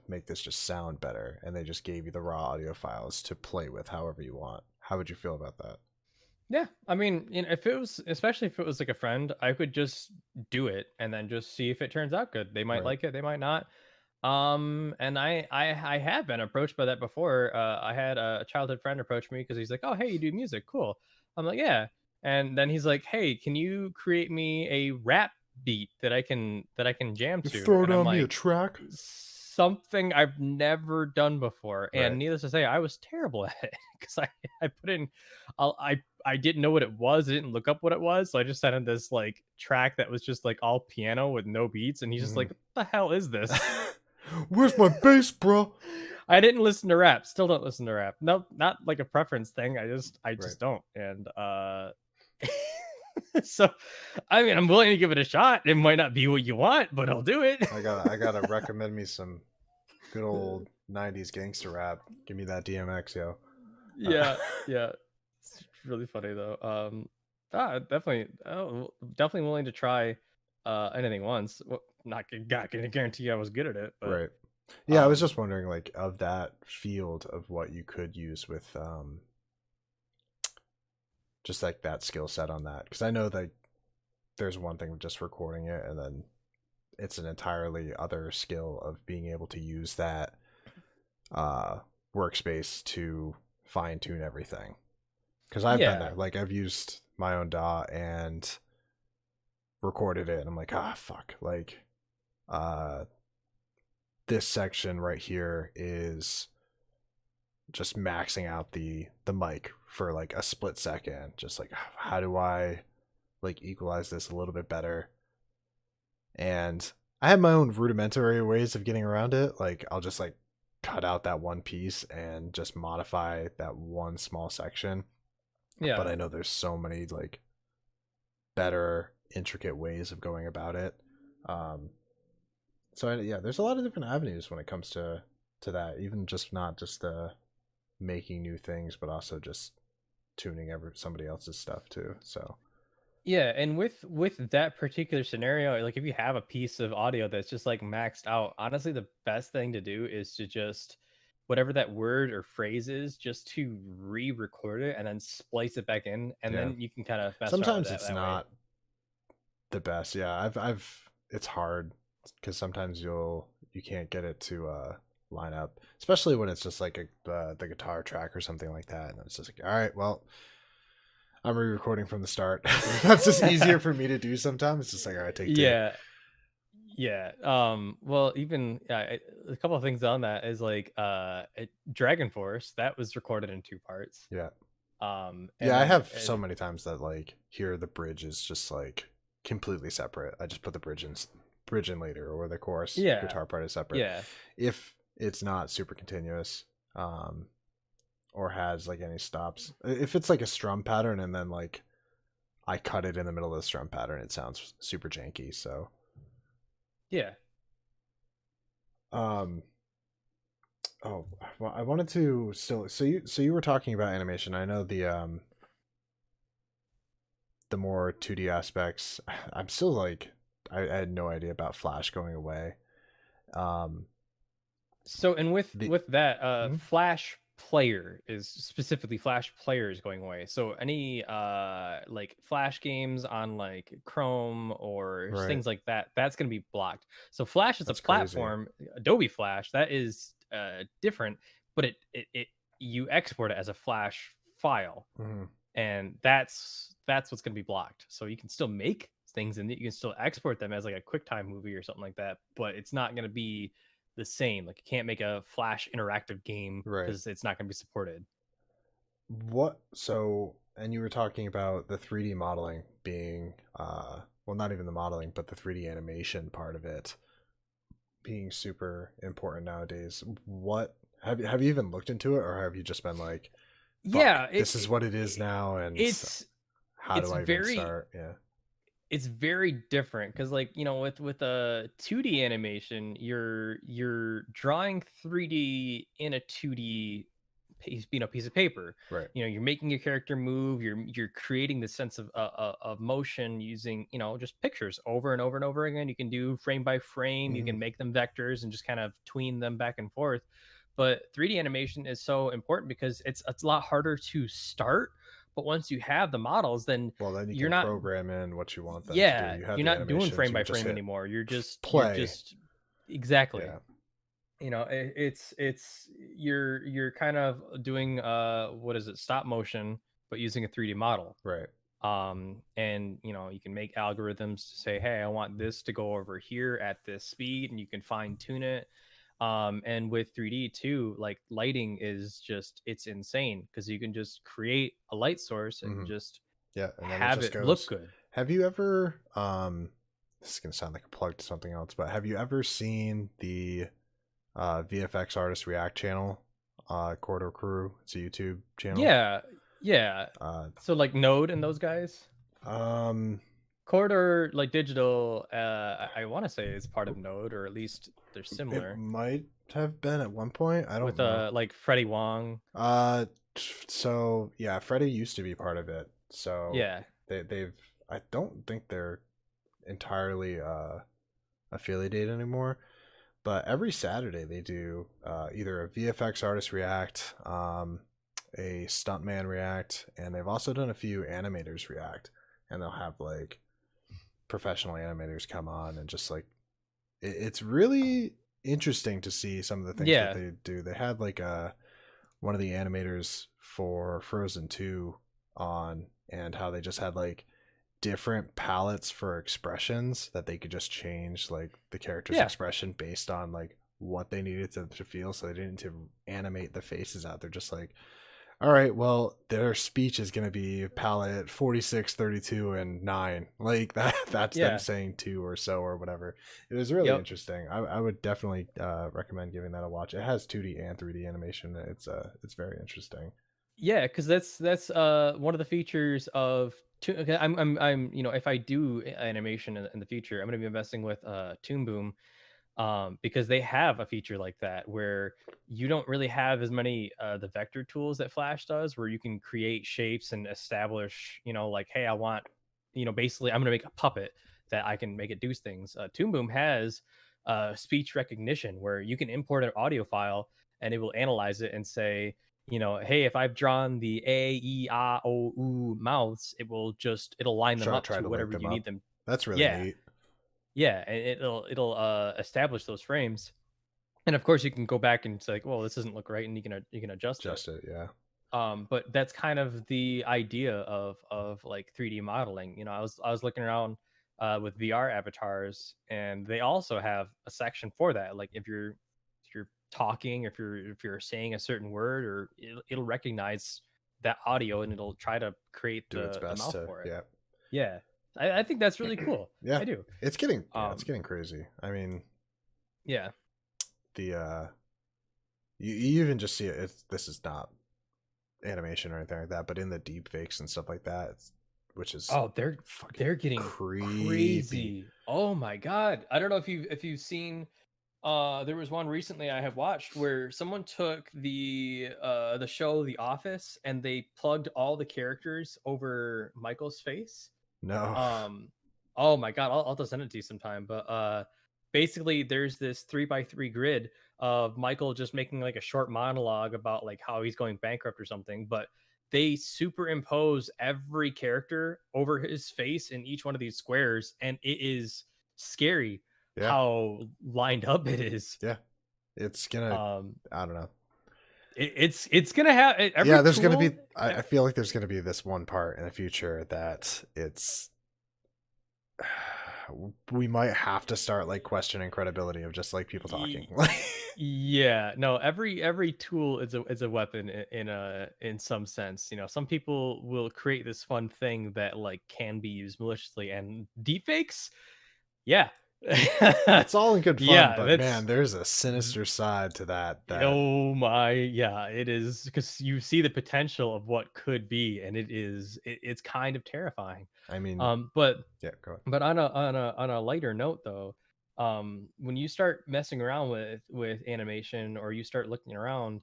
A: Make this just sound better, and they just gave you the raw audio files to play with however you want. How would you feel about that?
B: Yeah, I mean, if it was, especially if it was like a friend, I could just do it and then just see if it turns out good. They might
A: Right.
B: like it, they might not. And I have been approached by that before. I had a childhood friend approach me because he's like, "Oh, hey, you do music, cool." I'm like, "Yeah," and then he's like, "Hey, can you create me a rap beat that I can jam
A: You
B: to?"
A: throw
B: And I'm
A: down me a
B: like,
A: track.
B: something I've never done before. And
A: Right.
B: needless to say, I was terrible at it because I put in, I didn't know what it was. I didn't look up what it was, so I just sent him this like track that was just like all piano with no beats, and he's just
A: Mm-hmm.
B: like, "What the hell is this?"
A: Where's my bass, bro?
B: I didn't listen to rap. Still don't listen to rap. No, not like a preference thing. I
A: Right.
B: just don't. And so I mean, I'm willing to give it a shot. It might not be what you want, but I'll do it.
A: I gotta recommend me some good old '90s gangster rap. Give me that DMX, yo.
B: Yeah, yeah. It's really funny though. Definitely, definitely willing to try anything once. Well, not gonna guarantee I was good at it, but
A: Right. Yeah, I was
B: um
A: just wondering, like, of that field of what you could use with just like that skill set on that, because I know that there's one thing with just recording it, and then it's an entirely other skill of being able to use that uh workspace to fine tune everything. Because I've been
B: yeah.
A: there, like I've used my own DAW and recorded it, and I'm like, ah, fuck, like uh this section right here is just maxing out the mic for like a split second, just like how do I like equalize this a little bit better. And I have my own rudimentary ways of getting around it, like I'll just like cut out that one piece and just modify that one small section, but
B: Yeah.
A: I know there's so many like better intricate ways of going about it. Um, yeah, there's a lot of different avenues when it comes to that. Even just not just the making new things, but also just tuning somebody else's stuff too. So
B: Yeah, and with that particular scenario, like if you have a piece of audio that's just like maxed out, honestly, the best thing to do is to just whatever that word or phrase is, just to re-record it and then splice it back in, and
A: yeah,
B: then you can kind of mess around with
A: sometimes
B: that
A: it's
B: that way.
A: not the best. Yeah, I've it's hard because sometimes you can't get it to line up, especially when it's just like the guitar track or something like that, and it's just like, all right, well, I'm re-recording from the start. That's just easier for me to do sometimes. It's just like, all right, take two.
B: Yeah, yeah. Well, even a couple of things on that is like Dragon Force that was recorded in two parts.
A: Yeah.
B: And
A: Yeah, I
B: then
A: have so many times that like here the bridge is just like completely separate. I just put the bridge in later, or the chorus
B: yeah,
A: guitar part is separate.
B: yeah.
A: If it's not super continuous, or has like any stops. If it's like a strum pattern and then like I cut it in the middle of the strum pattern, it sounds super janky. So
B: Yeah.
A: um oh well, I wanted to still so you were talking about animation. I know the more 2D aspects. I'm still like I had no idea about Flash going away. Um,
B: So and
A: the
B: with that,
A: Mhm.
B: Flash Player is specifically Flash Player is going away. So any like Flash games on like Chrome or
A: Right,
B: things like that, that's going to be blocked. So Flash is a
A: that's crazy.
B: platform, Adobe Flash, that is different, but it you export it as a Flash file,
A: Hmm.
B: and that's what's going to be blocked. So you can still make things and you can still export them as like a QuickTime movie or something like that, but it's not going to be the same. Like you can't make a Flash interactive game
A: Right.
B: because it's not going to be supported.
A: What? So, and you were talking about the 3D modeling being, well, not even the modeling, but the 3D animation part of it being super important nowadays. What have you even looked into it, or have you just been like, "Fuck,
B: Yeah,
A: this is what it is now," and
B: it's
A: how
B: it's
A: do I even
B: very
A: start? Yeah.
B: it's very different because like with a 2D animation you're drawing 3D in a 2D piece of paper.
A: Right.
B: You're making your character move, you're creating the sense of motion using just pictures over and over and over again. You can do frame by frame, you
A: Hmm.
B: can make them vectors and just kind of tween them back and forth. But 3D animation is so important because it's a lot harder to start, but once you have the models, then
A: Well, then you
B: you're
A: can
B: not
A: program in what you want them to do.
B: yeah,
A: You have
B: you're
A: the
B: not doing
A: animations.
B: frame
A: You
B: by
A: just
B: frame
A: hit
B: anymore. You're
A: play.
B: just exactly.
A: Yeah.
B: It's you're kind of doing what is it? Stop motion, but using a 3D model.
A: Right.
B: And you can make algorithms to say, hey, I want this to go over here at this speed, and you can fine tune it. And with 3D too, like lighting is just it's insane because you can just create a light source and
A: Hmm.
B: just
A: Yeah, and then it
B: have
A: just
B: it look
A: goes.
B: good.
A: Have you ever this is gonna sound like a plug to something else, but have you ever seen the VFX artist react channel? Corridor Crew. It's a YouTube channel.
B: Yeah, yeah.
A: Uh
B: So like Node and those guys,
A: um
B: Corridor like digital. I want to say is part of Node, or at least they're
A: it
B: similar
A: might have been at one point. I don't
B: with
A: know.
B: like Freddie Wong.
A: Uh so yeah, Freddie used to be part of it. So
B: Yeah,
A: they've I don't think they're entirely affiliated anymore. But every Saturday they do either a VFX artist react, a stuntman react, and they've also done a few animators react. And they'll have like professional animators come on and just like it's really interesting to see some of the things that
B: yeah,
A: they do. They had like one of the animators for Frozen 2 on, and how they just had like different palettes for expressions that they could just change like the character's
B: yeah,
A: expression based on like what they needed to feel, so they didn't need to animate the faces out. They're just like, all right, well, their speech is going to be palette 46, 32, and 9, like that's them
B: yeah.
A: saying 2 or so or whatever. It was really
B: Yep.
A: interesting. I would definitely recommend giving that a watch. It has 2D and 3D animation. It's very interesting.
B: Yeah, because that's one of the features of okay, I'm if I do animation in the future, I'm gonna be investing with Toon Boom, because they have a feature like that where you don't really have as many the vector tools that Flash does, where you can create shapes and establish, like, hey, I want, basically, I'm gonna make a puppet that I can make it do things. Toon Boom has speech recognition where you can import an audio file and it will analyze it and say, hey, if I've drawn the A, E, I, O, U mouths, it'll line them up
A: Try
B: to
A: to link
B: whatever
A: them
B: you need
A: up.
B: them.
A: That's really
B: Yeah,
A: neat.
B: yeah, and it'll establish those frames, and of course you can go back and say like, well, this doesn't look right, and you can adjust it.
A: Just it, yeah.
B: But that's kind of the idea of like 3D modeling. I was looking around with VR avatars, and they also have a section for that. Like if you're talking, if you're saying a certain word, or it'll recognize that audio and it'll try to create
A: Do its
B: the
A: best
B: mouth
A: to,
B: for it.
A: yeah.
B: Yeah, I think that's really cool.
A: Yeah.
B: I do.
A: It's
B: Um,
A: getting crazy. I mean,
B: yeah.
A: the you even just see it. This is not animation or anything like that, but in the deep fakes and stuff like that, which is
B: Oh,
A: fucking
B: they're getting
A: creepy.
B: crazy. Oh my god. I don't know if you've seen there was one recently I had watched where someone took the show The Office and they plugged all the characters over Michael's face.
A: No.
B: Um oh my god, I'll just send it to you sometime, but basically there's this 3 by 3 grid of Michael just making like a short monologue about like how he's going bankrupt or something, but they superimpose every character over his face in each one of these squares, and it is scary
A: Yeah.
B: how lined up it is.
A: Yeah. It's gonna,
B: Um,
A: I don't know.
B: it's gonna have every
A: Yeah, there's gonna be,
B: tool.
A: I feel like there's gonna be this one part in the future that it's we might have to start like questioning credibility of just like people talking.
B: e- Yeah, no, every tool is a weapon in some sense. Some people will create this fun thing that like can be used maliciously, and deepfakes. Yeah,
A: It's all in good fun,
B: yeah,
A: but man,
B: that's
A: there's a sinister side to that
B: oh my, yeah, it is because you see the potential of what could be, and it's kind of terrifying.
A: I mean,
B: But
A: yeah, go ahead.
B: on a lighter note though, when you start messing around with animation, or you start looking around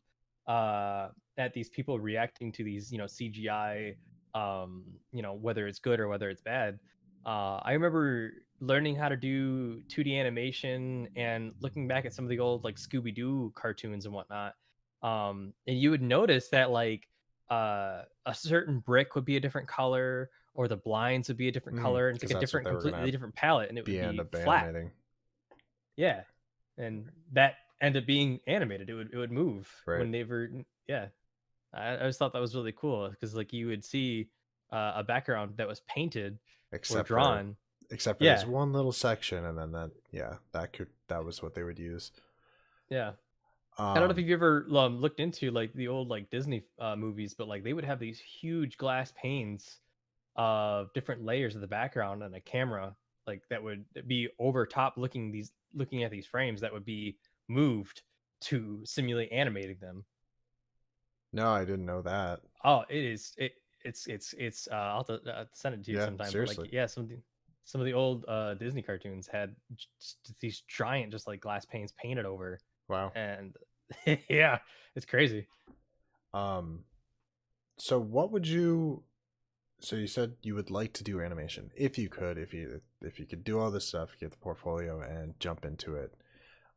B: at these people reacting to these, CGI, whether it's good or whether it's bad. I remember learning how to do 2D animation and looking back at some of the old like Scooby Doo cartoons and whatnot. And you would notice that like a certain brick would be a different color, or the blinds would be a different color, and it's
A: Because
B: like a
A: that's what
B: different,
A: they were
B: completely
A: gonna
B: different palette, and it would
A: be end
B: be
A: up
B: flat.
A: animating,
B: Yeah, and that ended up being animated. It would move
A: right?
B: when they were. Yeah, I always thought that was really cool because like you would see a background that was painted or
A: Except for
B: drawn.
A: this
B: Yeah,
A: one little section, and then that was what they would use.
B: yeah. I don't know if
A: Um,
B: you've ever looked into like the old like Disney movies, but like they would have these huge glass panes of different layers of the background and a camera like that would be over top looking at these frames that would be moved to simulate animating them.
A: no, I didn't know that.
B: Oh, it is it's I'll have to send it to you
A: Yeah,
B: sometime, but like
A: seriously.
B: yeah, some of the old Disney cartoons had just these giant just like glass panes painted over,
A: Wow.
B: and yeah, it's crazy.
A: Um, so what would you? So you said you would like to do animation if you could, if you could do all this stuff, get the portfolio, and jump into it.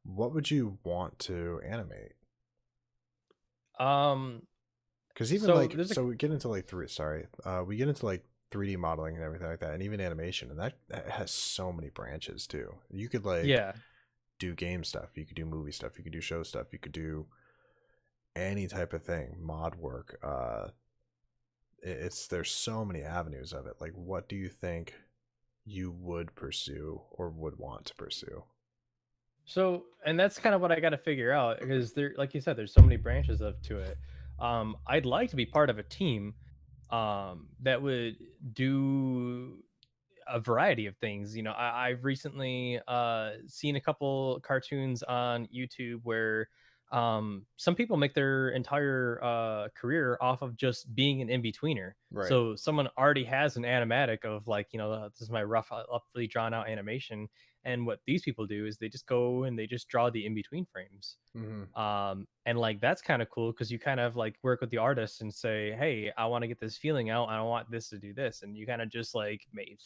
A: What would you want to animate?
B: Um
A: Because even
B: so
A: like,
B: there's a
A: so we get into like we get into like 3D modeling and everything like that, and even animation, and that has so many branches too. You could like
B: yeah.
A: do game stuff, you could do movie stuff, you could do show stuff, you could do any type of thing, mod work. It's there's so many avenues of it. Like, what do you think you would pursue or would want to pursue?
B: So, and that's kind of what I got to figure out because there, like you said, there's so many branches of to it. I'd like to be part of a team that would do a variety of things. I've recently seen a couple cartoons on YouTube where some people make their entire career off of just being an in-betweener.
A: Right.
B: So someone already has an animatic of like, this is my roughly drawn out animation. And what these people do is they just go and they just draw the in-between frames.
A: Hmm.
B: And like that's kind of cool because you kind of like work with the artist and say, hey, I want to get this feeling out. I don't want this to do this. And you kind of just like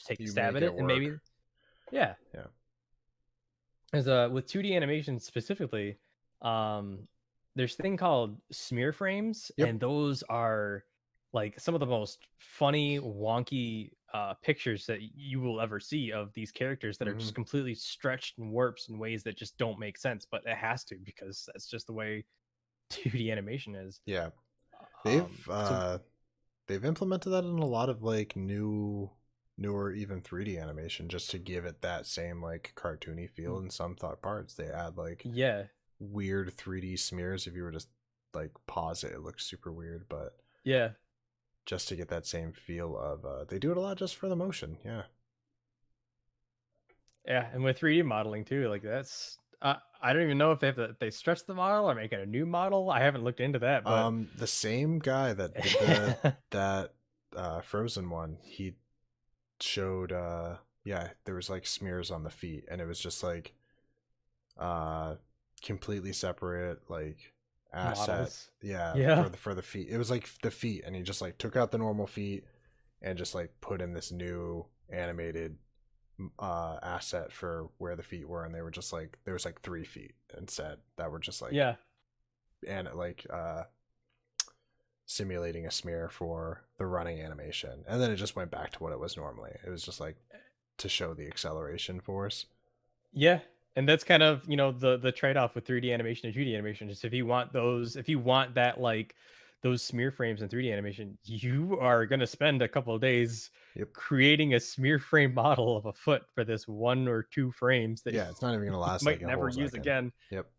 B: take a
A: You
B: stab
A: make
B: at
A: it
B: it and
A: work.
B: maybe, yeah.
A: Yeah.
B: As with 2D animation specifically, um, there's a thing called smear frames,
A: Yep.
B: and those are like some of the most funny, wonky pictures that you will ever see of these characters that are
A: Hmm.
B: just completely stretched and warped in ways that just don't make sense, but it has to because that's just the way 2D animation is.
A: Yeah.
B: Um,
A: They've
B: so
A: uh they've implemented that in a lot of like newer even 3D animation just to give it that same like cartoony feel in some thought parts. They add like
B: yeah,
A: weird 3D smears. If you were to like pause it, it looks super weird, but
B: yeah.
A: just to get that same feel of they do it a lot just for the motion. Yeah.
B: Yeah, and with 3D modeling too, like that's I don't even know if they stretch the model or make it a new model. I haven't looked into that, but
A: The same guy that did that Frozen one, he showed yeah, there was like smears on the feet and it was just like uh completely separate like asset.
B: models.
A: Yeah,
B: Yeah.
A: for the feet. It was like the feet and he just like took out the normal feet and just like put in this new animated asset for where the feet were, and they were just like there was like 3 feet instead that were just like
B: Yeah.
A: and like simulating a smear for the running animation, and then it just went back to what it was normally. It was just like to show the acceleration force.
B: Yeah. And that's kind of, the trade-off with 3D animation and 2D animation. Just if you want that like those smear frames in 3D animation, you are gonna spend a couple of days
A: Yep.
B: creating a smear frame model of a foot for this 1 or 2 frames that
A: Yeah, it's not even gonna
B: you
A: last like
B: might
A: a
B: never
A: whole
B: use
A: second.
B: again.
A: Yep.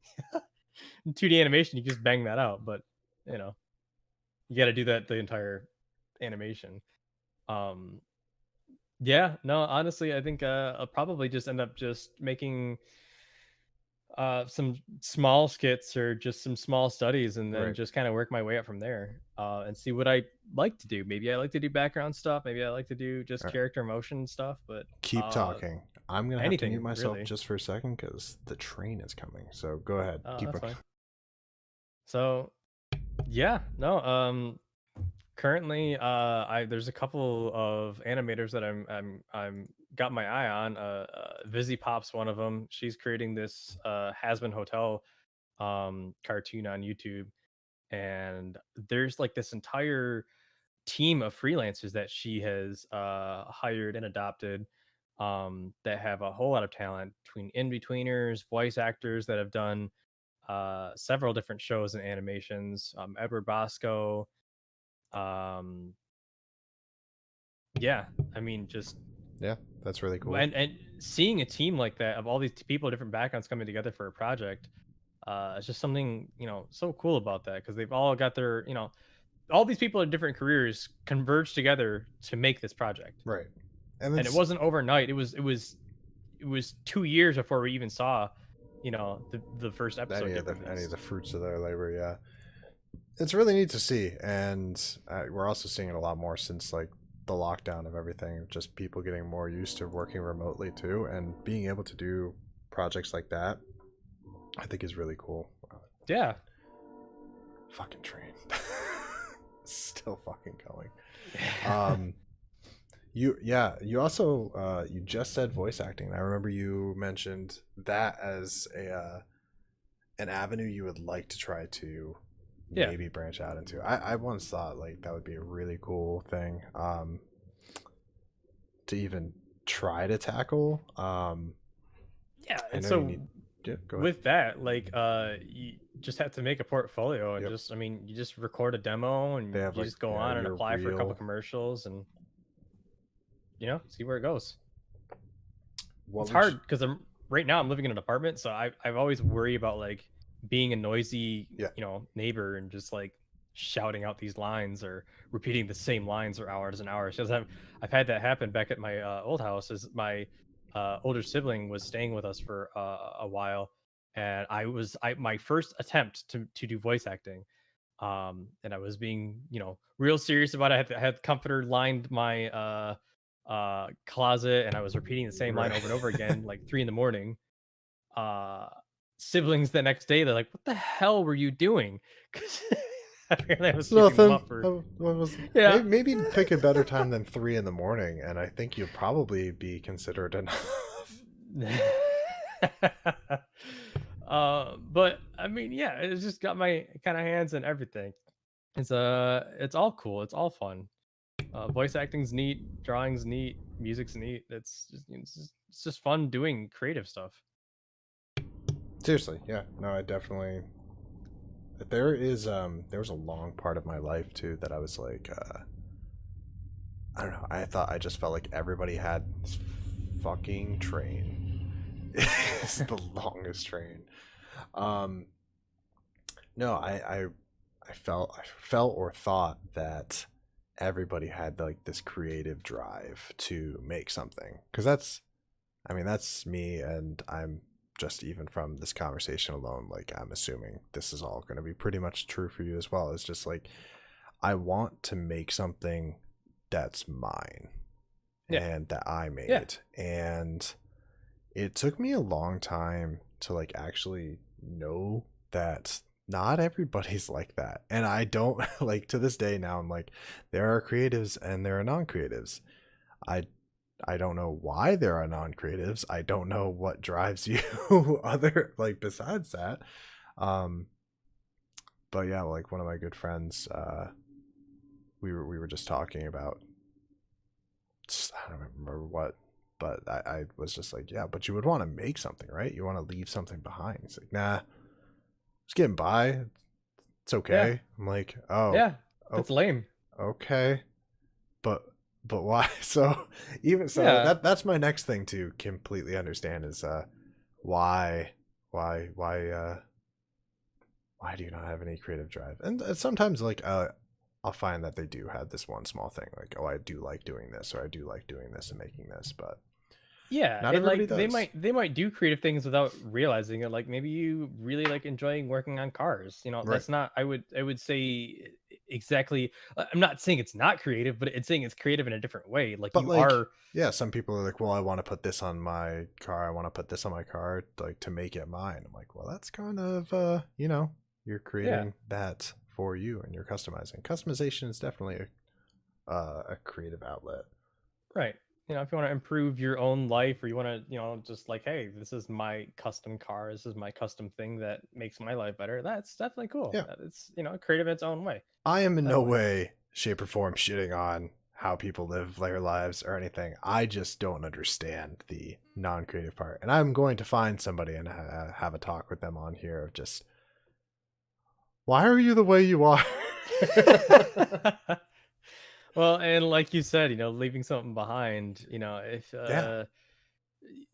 B: In 2D animation, you just bang that out, but you know, you gotta do that the entire animation. Um Yeah, no, honestly, I think I'll probably just end up just making some small skits or just some small studies and then
A: Right.
B: just kind of work my way up from there and see what I like to do. Maybe I like to do background stuff, maybe I like to do just
A: All right.
B: character motion stuff, but
A: Keep talking. I'm gonna have to mute
B: anything
A: myself
B: really.
A: just for a second because the train is coming. So go ahead. Keep
B: That's
A: going.
B: fine. So, yeah, no, currently, I there's a couple of animators that I'm got my eye on. Vizzy Pop's one of them. She's creating this Hasbin Hotel cartoon on YouTube, and there's like this entire team of freelancers that she has hired and adopted that have a whole lot of talent between in-betweeners, voice actors that have done several different shows and animations. Edward Bosco, um, yeah, I mean, just
A: Yeah, that's really cool.
B: and seeing a team like that of all these people, different backgrounds coming together for a project, it's just something so cool about that because they've all got their all these people in different careers converge together to make this project,
A: Right. And
B: and it
A: it's
B: wasn't overnight. It was 2 years before we even saw the first episode get
A: any of the
B: released.
A: fruits of their labor. Yeah, it's really neat to see, and we're also seeing it a lot more since like the lockdown of everything. Just people getting more used to working remotely too, and being able to do projects like that. I think is really cool.
B: Yeah.
A: Fucking train, still fucking going. Um, you also you just said voice acting. I remember you mentioned that as a an avenue you would like to try to
B: Yeah.
A: maybe branch out into. I once thought like that would be a really cool thing to even try to tackle.
B: Yeah,
A: I
B: and
A: know you
B: so
A: need. Yeah, go ahead.
B: with that, like, you just have to make a portfolio and
A: Yep.
B: just, I mean, you just record a demo
A: They
B: and
A: have
B: you
A: like
B: just go
A: yeah
B: on and
A: your
B: apply for a couple
A: real.
B: commercials and see where it goes.
A: What
B: It's
A: would
B: hard because right now I'm living in an apartment, so I've always worry about like being a noisy,
A: yeah
B: neighbor and just like shouting out these lines or repeating the same lines for hours and hours. Because I've had that happen back at my old house. Is my older sibling was staying with us for a while, and I my first attempt to do voice acting. And I was being, real serious about it. I had comforter lined my closet, and I was repeating the same line
A: Right.
B: over and over again, like 3 in the morning. Uh Siblings the next day, they're like, "What the hell were you doing?" Because apparently I was
A: It's
B: keeping them
A: nothing.
B: up for,
A: What was
B: yeah.
A: maybe pick a better time than 3 in the morning, and I think you'd probably be considered enough.
B: But I mean, yeah, it's just got my kind of hands and everything. It's all cool. It's all fun. Voice acting's neat, drawing's neat, music's neat. It's just fun doing creative stuff.
A: Seriously, yeah. No, I definitely. There was a long part of my life too that I was like, I don't know. I just felt like everybody had this fucking train. It's the longest train. Um, no, I felt or thought that everybody had like this creative drive to make something, because I mean, that's me, and I'm just, even from this conversation alone, like, I'm assuming this is all going to be pretty much true for you as well. It's just like, I want to make something that's mine
B: Yeah,
A: and that I
B: yeah,
A: made. And it took me a long time to like actually know that not everybody's like that. And I don't like, to this day now, I'm like, there are creatives and there are non-creatives. I I don't know why there are non-creatives. I don't know what drives you other, like, besides that. Um but yeah, like, one of my good friends, we were just talking about, I don't remember what, but I was just like, yeah, but you would want to make something, right? You want to leave something behind. He's like, nah, just getting by. It's
B: yeah,
A: okay. I'm like, oh,
B: yeah.
A: oh,
B: That's lame.
A: okay, but why? So, even so,
B: Yeah,
A: that's my next thing to completely understand is, why why why do you not have any creative drive? And sometimes, like, I'll find that they do have this one small thing, like, oh, I do like doing this, or I do like doing this and making this, but
B: yeah,
A: not
B: and
A: everybody
B: like they
A: does.
B: might they might do creative things without realizing it. Like maybe you really like enjoying working on cars.
A: Right.
B: That's not. I would say exactly. I'm not saying it's not creative, but it's saying it's creative in a different way. Like
A: But,
B: you
A: like,
B: are.
A: yeah, some people are like, well, I want to put this on my car. I want to put this on my car, like, to make it mine. I'm like, well, that's kind of, you're
B: Yeah.
A: creating that for you and you're customizing. Customization is definitely a creative outlet.
B: Right. If you want to improve your own life, or you want to, just like, hey, this is my custom car. This is my custom thing that makes my life better. That's definitely cool.
A: Yeah.
B: It's, creative in its own way.
A: I am in no
B: Definitely.
A: way, shape, or form shitting on how people live their lives or anything. I just don't understand the non creative part. And I'm going to find somebody and have a talk with them on here of just, why are you the way you are?
B: Well, and like you said, leaving something behind, if
A: Yeah.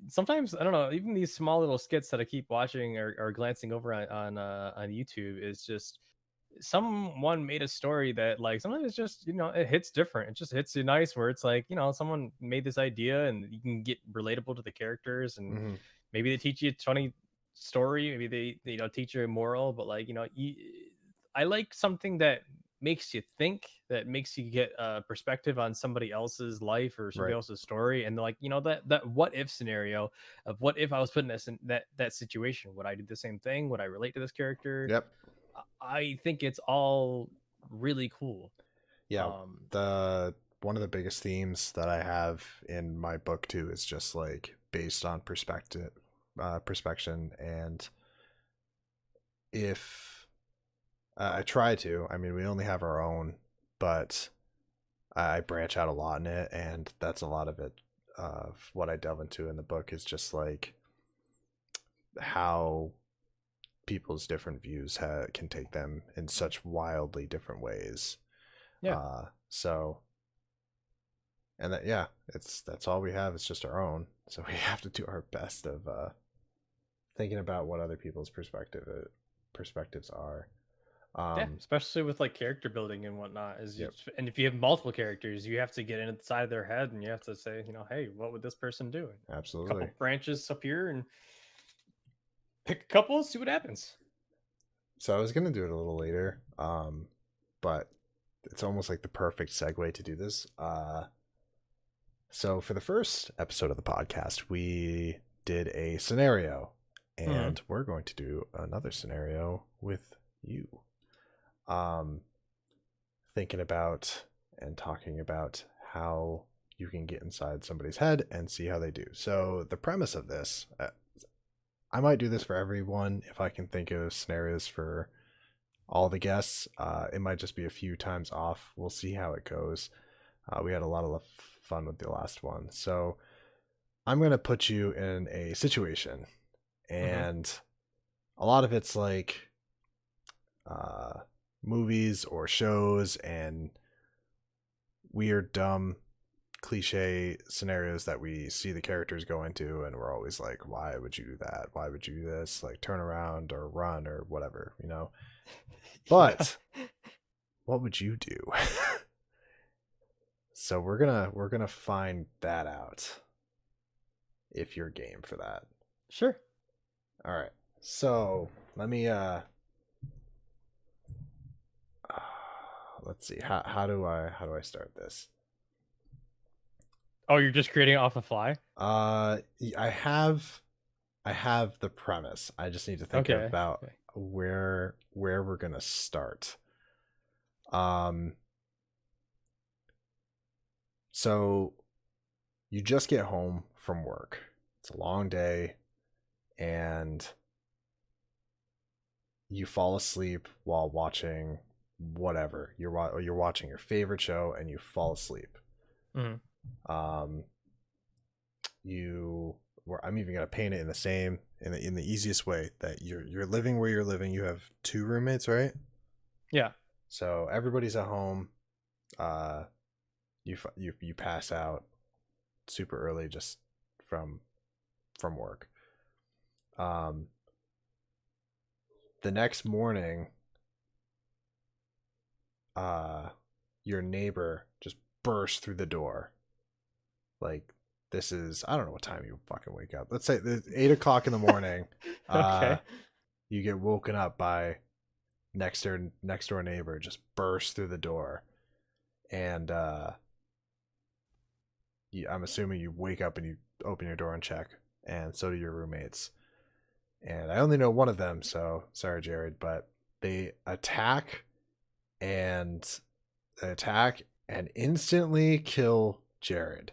B: sometimes I don't know, even these small little skits that I keep watching or glancing over on YouTube is just someone made a story that like sometimes it's just it hits different. It just hits you nice where it's like someone made this idea and you can get relatable to the characters, and
A: Hmm.
B: maybe they teach you a funny story, maybe they teach you a moral, but like I like something that makes you think, that makes you get a perspective on somebody else's life or somebody
A: Right.
B: else's story, and like that what if scenario of what if I was put in that situation, would I do the same thing, would I relate to this character?
A: Yep.
B: I think it's all really cool.
A: Yeah.
B: um
A: The One of the biggest themes that I have in my book too is just like based on perspection. And if I try to, I mean, we only have our own, but I branch out a lot in it, and that's a lot of it. Of what I delve into in the book is just like how people's different views can take them in such wildly different ways.
B: yeah,
A: So, and that, yeah, that's all we have. It's just our own. So we have to do our best of thinking about what other people's perspectives are.
B: yeah,
A: Um,
B: especially with like character building and whatnot,
A: yep,
B: and if you have multiple characters, you have to get inside their head and you have to say, hey, what would this person do? A couple
A: absolutely.
B: branches up here, and Pick a couple, see what happens.
A: So I was gonna do it a little later, but it's almost like the perfect segue to do this. So for the first episode of the podcast, we did a scenario, and we're going to do another scenario with you. Thinking about and talking about how you can get inside somebody's head and see how they do. So the premise of this, I might do this for everyone if I can think of scenarios for all the guests. It might just be a few times off. We'll see how it goes. We had a lot of fun with the last one. So I'm going to put you in a situation, and a lot of it's like movies or shows and weird, dumb, cliche scenarios that we see the characters go into, and we're always like, why would you do that? Why would you do this? Like, turn around or run or whatever, you know? But what would you do? So we're gonna find that out if you're game for that.
B: Sure.
A: All right. So let me let's see. How do I start this?
B: Oh, you're just creating it off the fly?
A: I have the premise. I just need to think about where we're gonna start. So you just get home from work. It's a long day, and you fall asleep while watching whatever. You're watching your favorite show, and you fall asleep. I'm even gonna paint it in the easiest way, that you're living where you're living. You have 2 roommates, right?
B: Yeah.
A: So everybody's at home. You pass out super early just from work. The next morning, your neighbor just bursts through the door. Like, this is, I don't know what time you fucking wake up. Let's say it's 8 o'clock in the morning.
B: Okay.
A: You get woken up by next door neighbor just bursts through the door, and I'm assuming you wake up and you open your door and check, and so do your roommates. And I only know one of them, so sorry, Jared, but they attack and instantly kill Jared.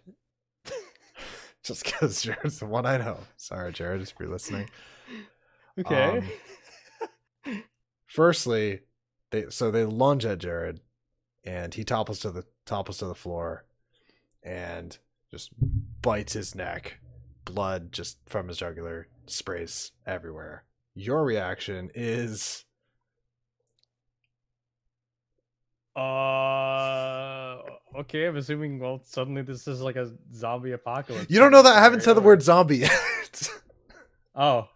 A: Just because Jared's the one I know. Sorry, Jared, if you're listening.
B: Okay.
A: Firstly, they lunge at Jared, and he topples to the floor, and just bites his neck. Blood just from his jugular sprays everywhere. Your reaction is
B: okay, I'm assuming, well, suddenly this is like a zombie apocalypse.
A: You don't know that? I haven't said the word zombie yet.
B: Oh.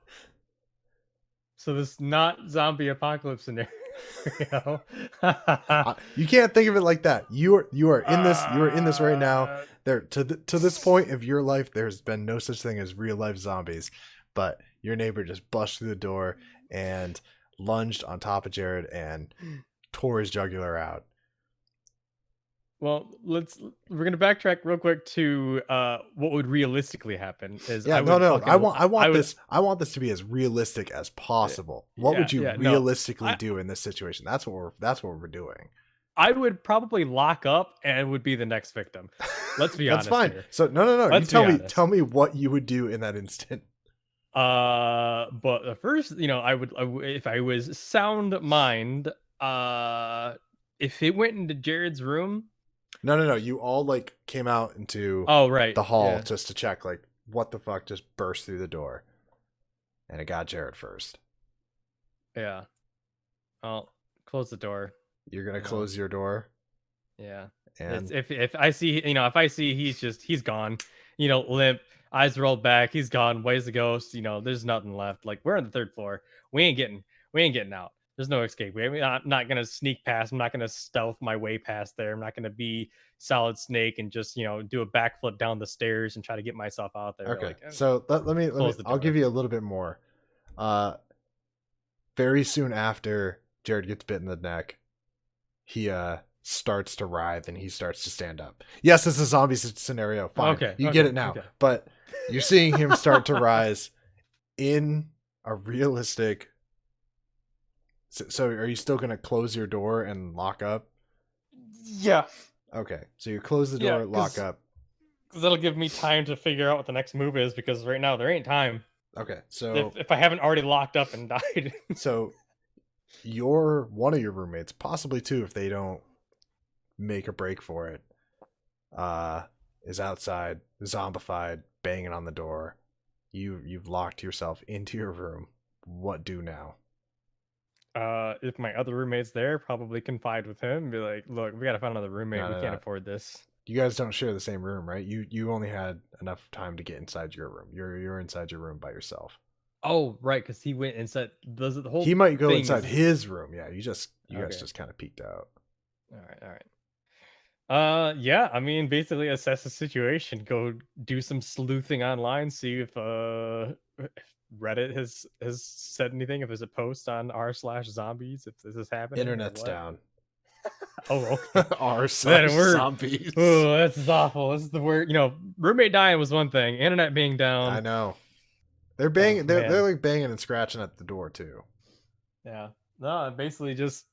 B: So this not zombie apocalypse scenario.
A: You can't think of it like that. You are in this. You are in this right now. There to this point of your life, there's been no such thing as real life zombies, but your neighbor just busted through the door and lunged on top of Jared and tore his jugular out.
B: Well, we're gonna backtrack real quick to what would realistically happen.
A: I want this to be as realistic as possible. What would you realistically do in this situation? That's what we're doing.
B: I would probably lock up and would be the next victim. Let's be honest.
A: That's fine. Here. So no. You tell me what you would do in that instant.
B: But the first, I would if I was sound mind, if it went into Jared's room.
A: No. You all like came out into the hall just to check, like, what the fuck just burst through the door, and it got Jared first. Yeah.
B: I'll close the door.
A: You're gonna close your door.
B: Yeah. And if I see, he's gone, limp, eyes rolled back, he's gone, ways the ghost, there's nothing left. Like, we're on the 3rd floor. We ain't getting out. There's no escape. I'm not gonna sneak past. I'm not gonna stealth my way past there. I'm not gonna be Solid Snake and just do a backflip down the stairs and try to get myself out there.
A: Okay. So let me. I'll give you a little bit more. Uh, very soon after Jared gets bit in the neck, he starts to writhe and he starts to stand up. Yes, it's a zombie scenario. Fine,
B: Okay,
A: you get
B: okay,
A: it now.
B: okay.
A: But you're seeing him start to rise in a realistic. So are you still gonna close your door and lock up?
B: Yeah,
A: Okay, so you close the
B: yeah,
A: door, lock up.
B: because that'll give me time to figure out what the next move is. Because right now there ain't time
A: Okay,
B: if I haven't already locked up and died.
A: so your one of your roommates, possibly two, if they don't make a break for it, uh, is outside, zombified, banging on the door. You've locked yourself into your room. What do now?
B: If my other roommate's there, probably confide with him. Be like, look, we gotta find another roommate.
A: No,
B: We
A: no,
B: can't
A: no.
B: afford this.
A: You guys don't share the same room, right? You only had enough time to get inside your room. You're inside your room by yourself.
B: Oh, right, because he went and said, does it the whole
A: He might go
B: thing
A: inside
B: is
A: his room. Yeah, you guys
B: okay.
A: just kind of peeked out.
B: All right, all right. Yeah, I mean, basically assess the situation. Go do some sleuthing online, see if Reddit has said anything, if there's a post on r/zombies, if this is happening or
A: Internet's
B: what.
A: down.
B: Oh, okay.
A: R
B: Then
A: slash
B: we're
A: zombies.
B: oh, that's awful. This is the word. Roommate dying was one thing. Internet being
A: I
B: down.
A: know. They're
B: Oh
A: banging. They're
B: man.
A: like banging and scratching at the door too.
B: Yeah. No, basically just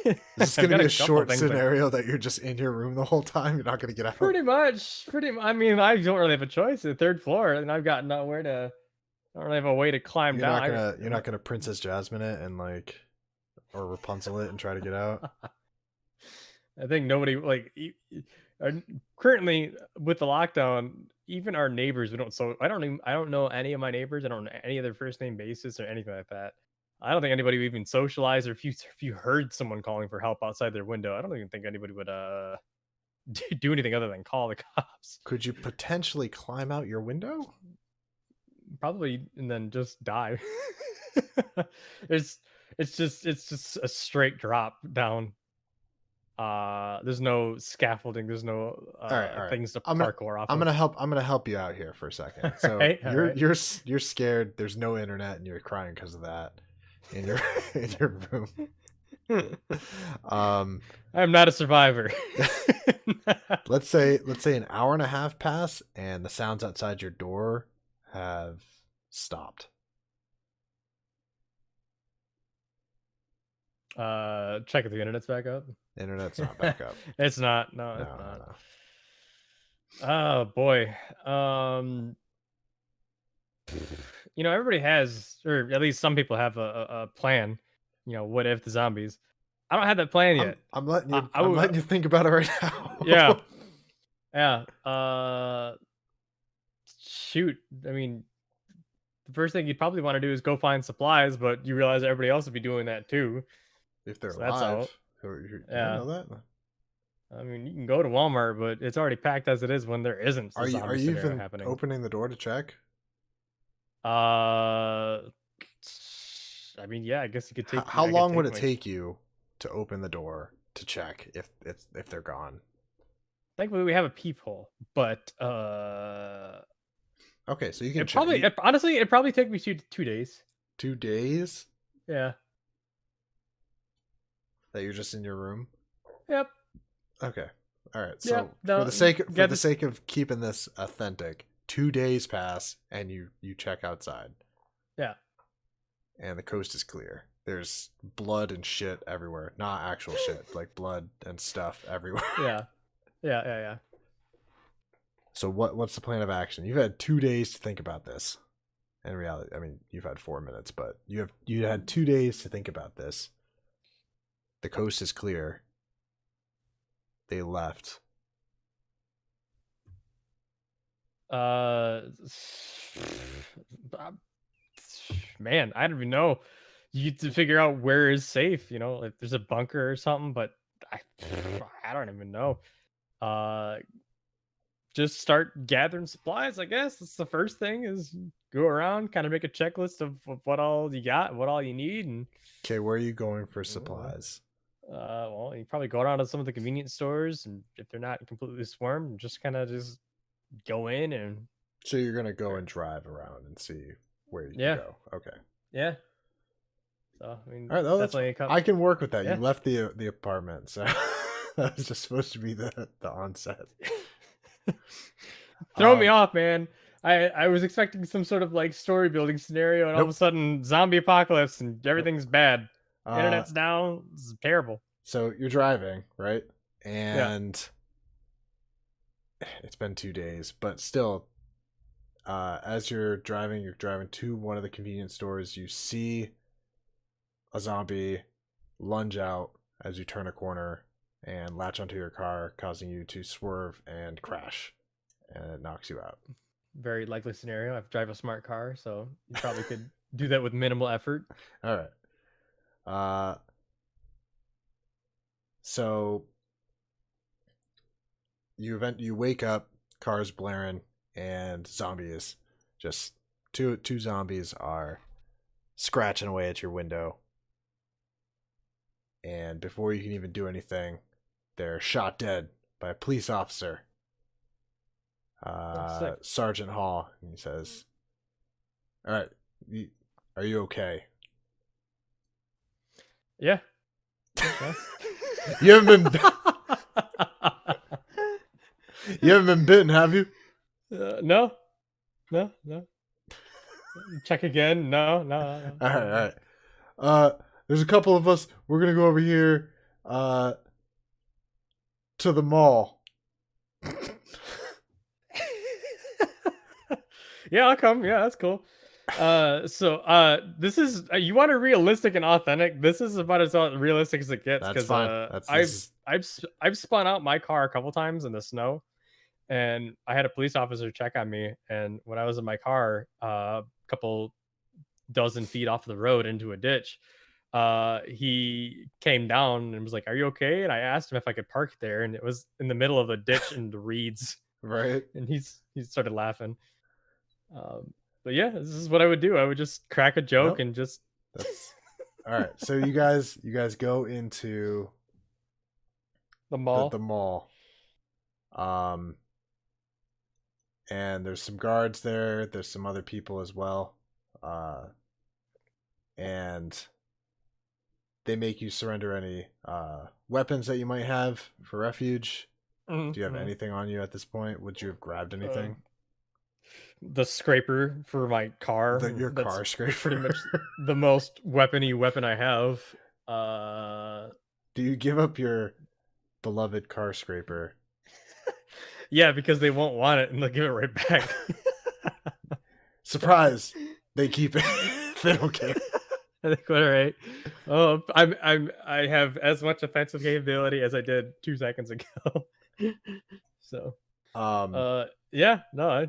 A: Is this
B: I've
A: going to
B: got
A: be
B: a
A: a
B: couple
A: short
B: things like
A: scenario that you're just in your room the whole time? You're not going to get out.
B: I mean, I don't really have a choice. The third floor, and I've got nowhere to. I don't really have a way to climb down.
A: You're not gonna Princess Jasmine it and like or Rapunzel it and try to get out.
B: I think nobody like currently with the lockdown. Even our neighbors, we don't. So I don't know any of my neighbors. I don't know any of their first name basis or anything like that. I don't think anybody would even socialize, or if you heard someone calling for help outside their window, I don't even think anybody would do anything other than call the cops.
A: Could you potentially climb out your window?
B: Probably, and then just die. it's it's just a straight drop down. There's no scaffolding, there's no
A: All right.
B: things to parkour off
A: I'm
B: of.
A: gonna help. I'm gonna help you out here for a second. So
B: Right, all right.
A: you're scared. There's no internet and you're crying because of that in your in your room. Um,
B: I'm not a survivor.
A: let's say an hour and a half pass and the sounds outside your door have stopped.
B: Check if the internet's back up.
A: Internet's not back up.
B: It's not. No,
A: No,
B: it's
A: no,
B: not.
A: no.
B: Oh boy. Everybody has, or at least some people have a plan. What if the zombies? I don't have that plan yet.
A: I'm letting you.
B: I
A: I'm
B: would,
A: letting you think about it right now.
B: yeah, yeah. Shoot. I mean, the first thing you'd probably want to do is go find supplies, but you realize everybody else would be doing that too.
A: If they're
B: So that's
A: alive,
B: out.
A: you
B: Yeah.
A: know that.
B: I mean, you can go to Walmart, but it's already packed as it is when there isn't a
A: Are
B: zombie
A: you
B: scenario
A: even
B: happening.
A: opening the door to check?
B: I mean, yeah, I guess you could take.
A: How
B: I could
A: long would it
B: my-
A: take you to open the door to check if they're gone?
B: Thankfully, we have a peephole, but
A: Okay, so you can
B: it
A: check.
B: probably honestly it'd probably take me 2 days.
A: 2 days
B: Yeah.
A: that you're just in your room.
B: Yep.
A: Okay. All right. So
B: Yep, no,
A: for the sake of keeping this authentic, 2 days pass and you check outside.
B: Yeah.
A: And the coast is clear. There's blood and shit everywhere. Not actual shit, like blood and stuff everywhere.
B: Yeah. Yeah.
A: So what's the plan of action? You've had 2 days to think about this. In reality, I mean, you've had 4 minutes, but you had 2 days to think about this. The coast is clear. They left.
B: Man, I don't even know. You get to figure out where is safe. If there's a bunker or something, but I don't even know. Just start gathering supplies. I guess that's the first thing. Is go around, kind of make a checklist of what all you got, what all you need, and
A: Okay, where are you going for supplies?
B: well, you probably go around to some of the convenience stores, and if they're not completely swarmed, just kind of just go in and.
A: So you're gonna go and drive around and see. where you
B: Yeah.
A: can go. Okay.
B: Yeah. So I mean,
A: All right. Oh,
B: definitely
A: I can work with that.
B: Yeah.
A: You left the apartment, so that was just supposed to be the onset.
B: Throw me off, man. I was expecting some sort of like story building scenario, and all of a
A: Nope.
B: sudden zombie apocalypse and everything's bad.
A: Uh,
B: Internet's down. It's terrible.
A: So you're driving, right?
B: Yeah.
A: And it's been 2 days, but still, as you're driving to one of the convenience stores. You see a zombie lunge out as you turn a corner and latch onto your car, causing you to swerve and crash, and it knocks you out.
B: Very likely scenario. I drive a smart car, so you probably could do that with minimal effort.
A: All right. So you wake up, cars blaring, and zombies. Just two zombies are scratching away at your window. And before you can even do anything, they're shot dead by a police officer.
B: Sick.
A: Sergeant Hall, and he says, "All right, are you okay?"
B: Yeah.
A: You haven't been you haven't been bitten, have you?
B: No. Check again. No.
A: All right. There's a couple of us. We're gonna go over here, to the mall.
B: Yeah, I'll come. Yeah, that's cool. This is you want a realistic and authentic. This is about as realistic as it gets.
A: That's
B: Because
A: fine.
B: I've spun out my car a couple times in the snow, and I had a police officer check on me. And when I was in my car, a couple dozen feet off the road into a ditch, he came down and was like, "Are you okay?" And I asked him if I could park there, and it was in the middle of a ditch in the reeds.
A: right.
B: And he started laughing. But yeah, this is what I would do. I would just crack a joke
A: Yep.
B: and just
A: That's all right. So you guys go into
B: the mall.
A: the mall. And there's some guards there. There's some other people as well. And they make you surrender any weapons that you might have for refuge.
B: Mhm,
A: Do you have
B: mhm.
A: anything on you at this point? Would you have grabbed anything?
B: The scraper for my car.
A: Your
B: That's
A: car scraper.
B: pretty much the most weapony weapon I have.
A: Do you give up your beloved car scraper?
B: Yeah, because they won't want it and they'll give it right back.
A: Surprise! They keep it. They don't care.
B: I think all right. Oh, I have as much offensive capability as I did 2 seconds ago. So, yeah, no, I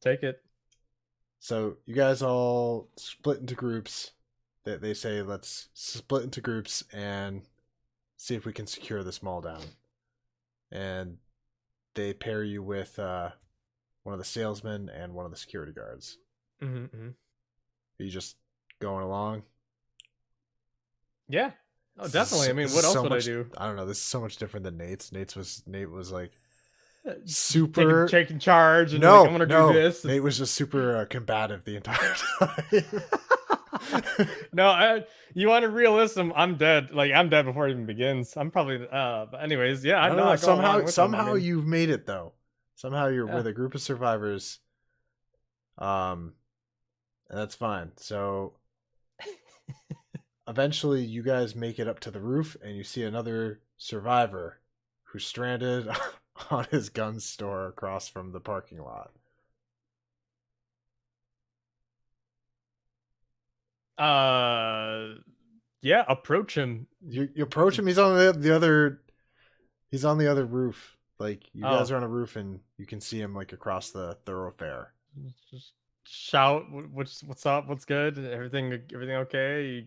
B: take it.
A: So you guys all split into groups. They say let's split into groups and see if we can secure this mall down. And they pair you with one of the salesmen and one of the security guards.
B: Mm-hmm.
A: Are you just going along?
B: Yeah. Oh, definitely. I mean, what else would I do?
A: I don't know. This is so much different than Nate's. Nate was like
B: Taking
A: super
B: charge and
A: no,
B: like, I'm gonna do this.
A: Nate was just super combative the entire time.
B: No, you want to realism? I'm dead. Like I'm dead before it even begins. I'm probably. But anyways, yeah.
A: I
B: I'm
A: don't know.
B: not going along with them. I
A: Somehow
B: mean,
A: you've made it though. Somehow you're
B: Yeah.
A: with a group of survivors. And that's fine. So eventually you guys make it up to the roof and you see another survivor who's stranded on his gun store across from the parking lot.
B: Yeah. Approach him.
A: You approach him. He's on the other. He's on the other roof. Like you guys are on a roof and you can see him like across the thoroughfare.
B: Just shout. What's up? What's good? Everything okay?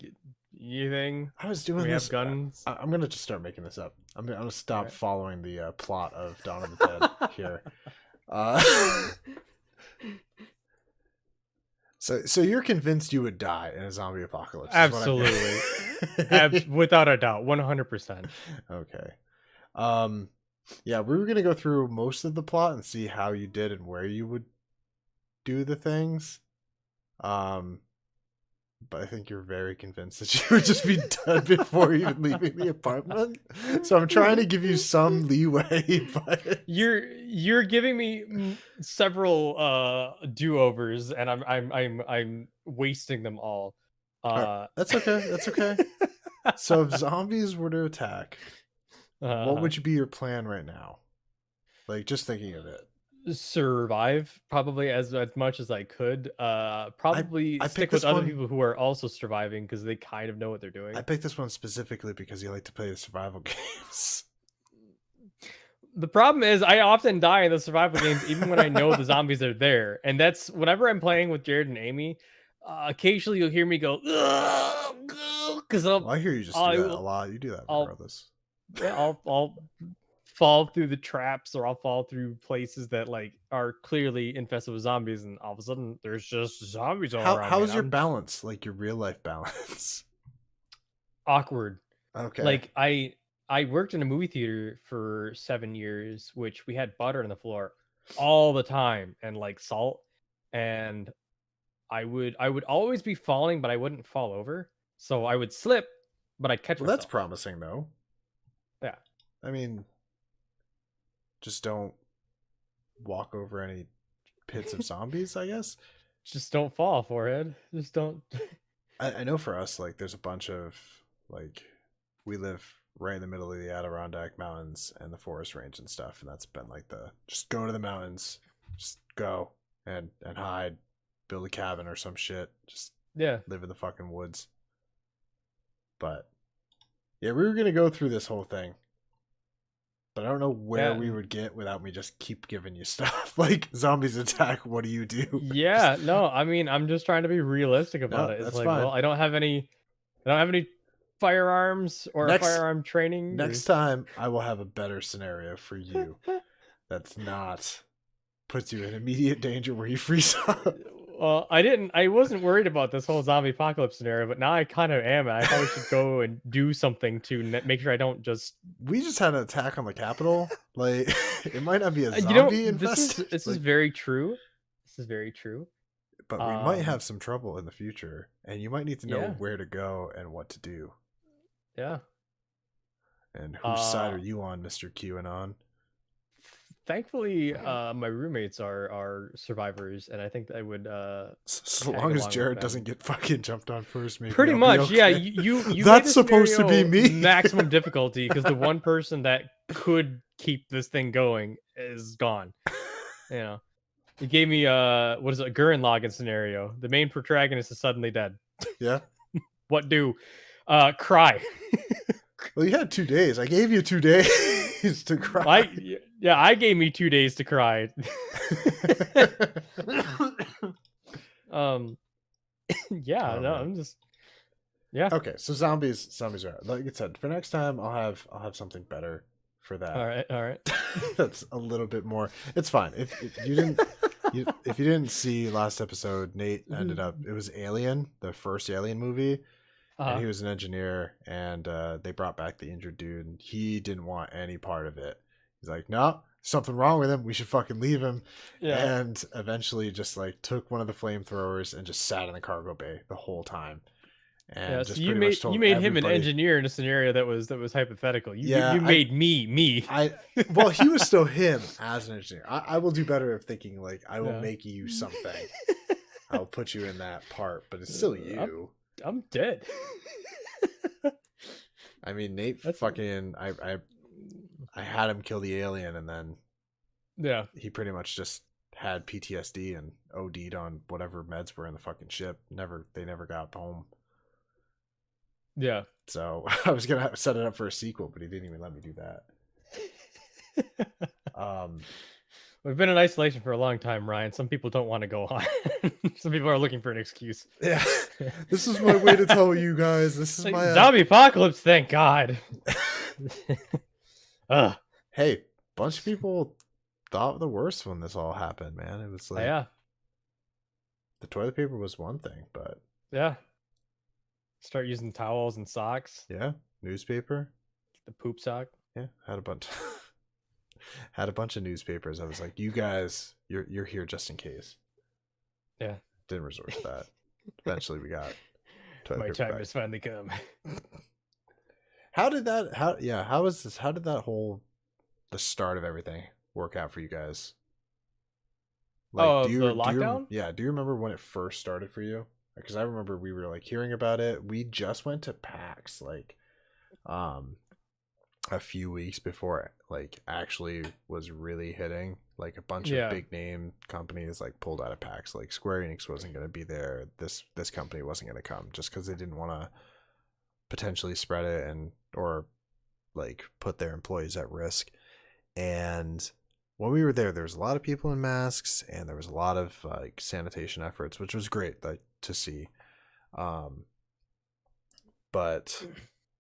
B: Anything?
A: I was doing
B: We
A: this.
B: have guns.
A: I'm gonna just start making this up. I'm gonna stop
B: Alright.
A: following the plot of Dawn of the Dead here. So you're convinced you would die in a zombie apocalypse? is what I'm getting.
B: Absolutely. Without a doubt, 100%.
A: Okay. Yeah, we were gonna go through most of the plot and see how you did and where you would do the things. Um, but I think you're very convinced that you would just be dead before even leaving the apartment. So I'm trying to give you some leeway, but
B: You're giving me several do-overs, and I'm wasting them all.
A: that's okay. That's okay. So if zombies were to attack, what would be your plan right now? Like just thinking of it.
B: survive probably as much as I could. Probably
A: I
B: stick
A: picked
B: with
A: this
B: other
A: one.
B: people who are also surviving because they kind of know what they're
A: I
B: doing.
A: picked this one specifically because you like to play the survival games.
B: The problem is I often die in the survival games even when I know the zombies are there. And that's whenever I'm playing with Jared and Amy, occasionally you'll hear me go because
A: Well, I hear you just do that a
B: I'll
A: lot. You do that
B: I'll
A: regardless.
B: yeah, I'll fall through the traps or I'll fall through places that like are clearly infested with zombies, and all of a sudden there's just zombies all around me and
A: How's your
B: I'm
A: balance? Like your real life balance?
B: awkward.
A: Okay.
B: Like I worked in a movie theater for 7 years, which we had butter on the floor all the time and like salt, and I would always be falling, but I wouldn't fall over. So I would slip, but I'd catch
A: Well, that's
B: myself.
A: promising though.
B: Yeah.
A: I mean, just don't walk over any pits of zombies, I guess.
B: Just don't fall, forehead. Just don't.
A: I know for us, like, there's a bunch of, like, we live right in the middle of the Adirondack Mountains and the forest range and stuff. And that's been like just go to the mountains, just go and hide, build a cabin or some shit. Just
B: Yeah.
A: live in the fucking woods. But yeah, we were going to go through this whole thing. But I don't know where
B: Yeah.
A: we would get without me just keep giving you stuff. Like zombies attack, what do you do?
B: Yeah, no, I mean, I'm just trying to be realistic about
A: No,
B: it. It's
A: that's
B: like,
A: fine.
B: well, I don't have any firearms or
A: Next-
B: firearm training.
A: Next time, I will have a better scenario for you that's not puts you in immediate danger where you freeze up.
B: Well, I wasn't worried about this whole zombie apocalypse scenario, but now I kind of am, and I probably should go and do something to make sure I don't just.
A: We just had an attack on the Capitol. Like, it might not be a
B: You
A: zombie
B: know,
A: infested,
B: this is
A: like,
B: very true. This is very true.
A: but we might have some trouble in the future, and you might need to know
B: Yeah.
A: where to go and what to do.
B: Yeah.
A: And whose side are you on, Mr. QAnon?
B: Thankfully, my roommates are survivors, and I think I would.
A: So
B: tag
A: long as
B: along with
A: Jared
B: them.
A: doesn't get fucking jumped on first, maybe
B: Pretty
A: I'll be
B: much, yeah.
A: okay.
B: You made
A: That's
B: the
A: supposed to be
B: scenario
A: me.
B: maximum difficulty because the one person that could keep this thing going is gone. You know, you gave me what is it, a Gurren Lagann scenario. The main protagonist is suddenly dead.
A: Yeah.
B: What do? Cry.
A: Well, you had 2 days. I gave you 2 days to cry.
B: I gave me 2 days to cry. Yeah,
A: Oh,
B: no,
A: man.
B: I'm just. Yeah.
A: Okay, so zombies are like I said. For next time, I'll have something better for that.
B: All right.
A: That's a little bit more. It's fine. If you didn't, if you didn't see last episode, Nate ended up. It was Alien, the first Alien movie, and he was an engineer, and they brought back the injured dude, and he didn't want any part of it. He's like, no, something wrong with him. We should fucking leave him.
B: Yeah.
A: And eventually, just like took one of the flamethrowers and just sat in the cargo bay the whole time. And
B: Yeah,
A: just
B: so you
A: pretty much
B: made
A: told
B: him an
A: everybody-
B: engineer in a scenario that was hypothetical. You
A: Yeah,
B: you made me.
A: Well, he was still him as an engineer. I will do better of thinking like I will
B: Yeah.
A: make you something. I'll put you in that part, but it's still you.
B: I'm dead.
A: I mean, Nate
B: That's-
A: fucking I had him kill the alien, and then
B: Yeah.
A: he pretty much just had PTSD and OD'd on whatever meds were in the fucking ship. They never got home.
B: Yeah.
A: So I was gonna set it up for a sequel, but he didn't even let me do that.
B: We've been in isolation for a long time, Ryan. Some people don't want to go on. Some people are looking for an excuse.
A: Yeah, this is my way to tell you guys. This is
B: Like,
A: my
B: zombie apocalypse, thank God. Ugh.
A: Hey, bunch of people thought the worst when this all happened, man. It was like
B: Yeah.
A: the toilet paper was one thing, but
B: Yeah. Start using towels and socks.
A: yeah, newspaper.
B: The poop sock.
A: Yeah, had a bunch had a bunch of newspapers. I was like, you guys, you're here just in case.
B: Yeah.
A: didn't resort to that. Eventually, we got toilet
B: My
A: paper
B: time
A: bags.
B: has finally come.
A: How did that? How yeah? How was this? How did that whole the start of everything work out for you guys? Like,
B: Oh, the lockdown?
A: do you remember when it first started for you? Because I remember we were like hearing about it. We just went to PAX like um a few weeks before it like actually was really hitting. Like a bunch of
B: Yeah.
A: big name companies like pulled out of PAX. Like Square Enix wasn't going to be there. This company wasn't going to come just because they didn't want to potentially spread it and or like put their employees at risk. And when we were there, there was a lot of people in masks and there was a lot of like sanitation efforts, which was great like to see. Um, but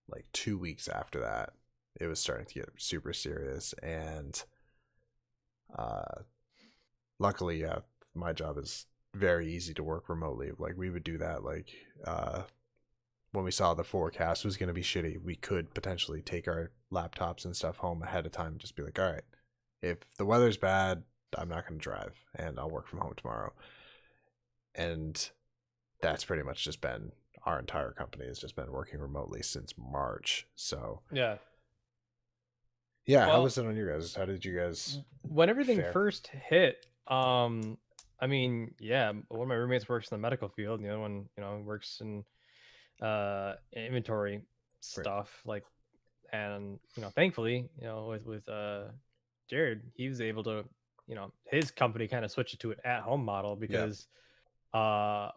A: like 2 weeks after that, it was starting to get super serious. And luckily, my job is very easy to work remotely. Like we would do that like when we saw the forecast was going to be shitty, we could potentially take our laptops and stuff home ahead of time and just be like, all right, if the weather's bad, I'm not going to drive and I'll work from home tomorrow. And that's pretty much just been our entire company has just been working remotely since March. So,
B: Yeah.
A: yeah, how
B: Well,
A: was it on you guys? How did you guys
B: when everything
A: fare?
B: first hit, I mean, yeah, one of my roommates works in the medical field, and the other one, works in inventory
A: Right.
B: stuff, like, and thankfully, with Jared, he was able to, his company kind of switch it to an at-home model
A: Yeah.
B: because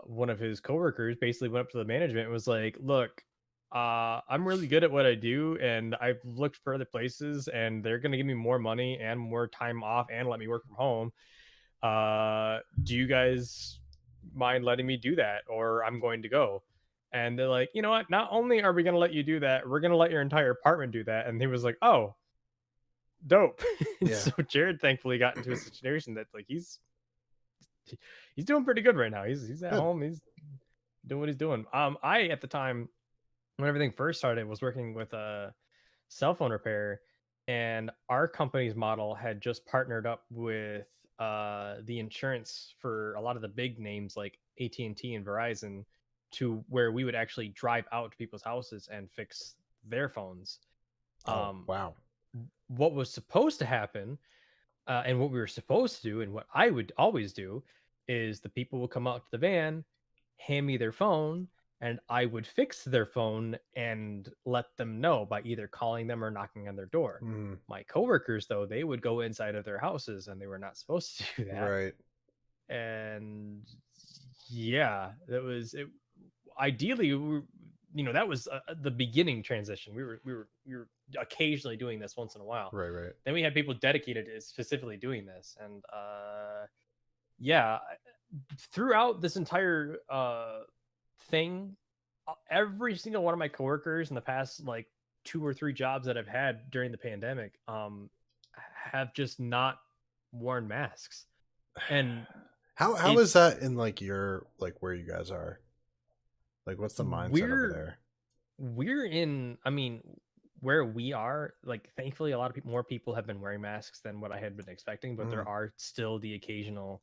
B: one of his coworkers basically went up to the management and was like, look, I'm really good at what I do, and I've looked for other places, and they're gonna give me more money and more time off and let me work from home. Do you guys mind letting me do that, or I'm going to go? And they're like, you know what? Not only are we gonna let you do that, we're gonna let your entire apartment do that. And he was like, oh, dope. And
A: Yeah.
B: so Jared thankfully got into a situation that like he's doing pretty good right now. He's at
A: Good.
B: home. He's doing what he's doing. I at the time when everything first started was working with a cell phone repair, and our company's model had just partnered up with the insurance for a lot of the big names like AT&T and T and Verizon, to where we would actually drive out to people's houses and fix their phones.
A: Oh,
B: Um,
A: wow.
B: what was supposed to happen, and what we were supposed to do, and what I would always do, is the people would come out to the van, hand me their phone, and I would fix their phone and let them know by either calling them or knocking on their door.
A: Mm,
B: My coworkers, though, they would go inside of their houses and they were not supposed to do that.
A: right.
B: And yeah, that was it. Ideally, that was the beginning transition. We were occasionally doing this once in a while.
A: Right, right.
B: Then we had people dedicated to specifically doing this, and yeah, throughout this entire thing, every single one of my coworkers in the past like 2 or 3 jobs that I've had during the pandemic have just not worn masks. And
A: How is
B: it's
A: that in like your like where you guys are? Like what's the mindset over
B: we're
A: there?
B: we're in, I mean, where we are, like, thankfully a lot of people, more people have been wearing masks than what I had been expecting, but
A: Mm,
B: there are still the occasional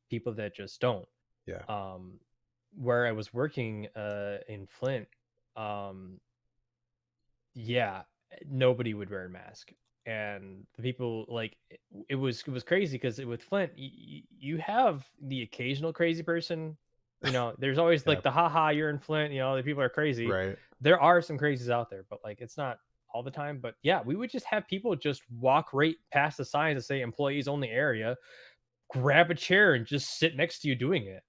B: people that just don't.
A: yeah.
B: um where I was working in Flint, um yeah, nobody would wear a mask. And the people, like, it was crazy because with Flint, you have the occasional crazy person. There's always
A: Yeah.
B: like the haha, you're in Flint, the people are crazy.
A: Right.
B: There are some crazies out there, but like it's not all the time. But yeah, we would just have people just walk right past the signs that say employees only area, grab a chair and just sit next to you doing it,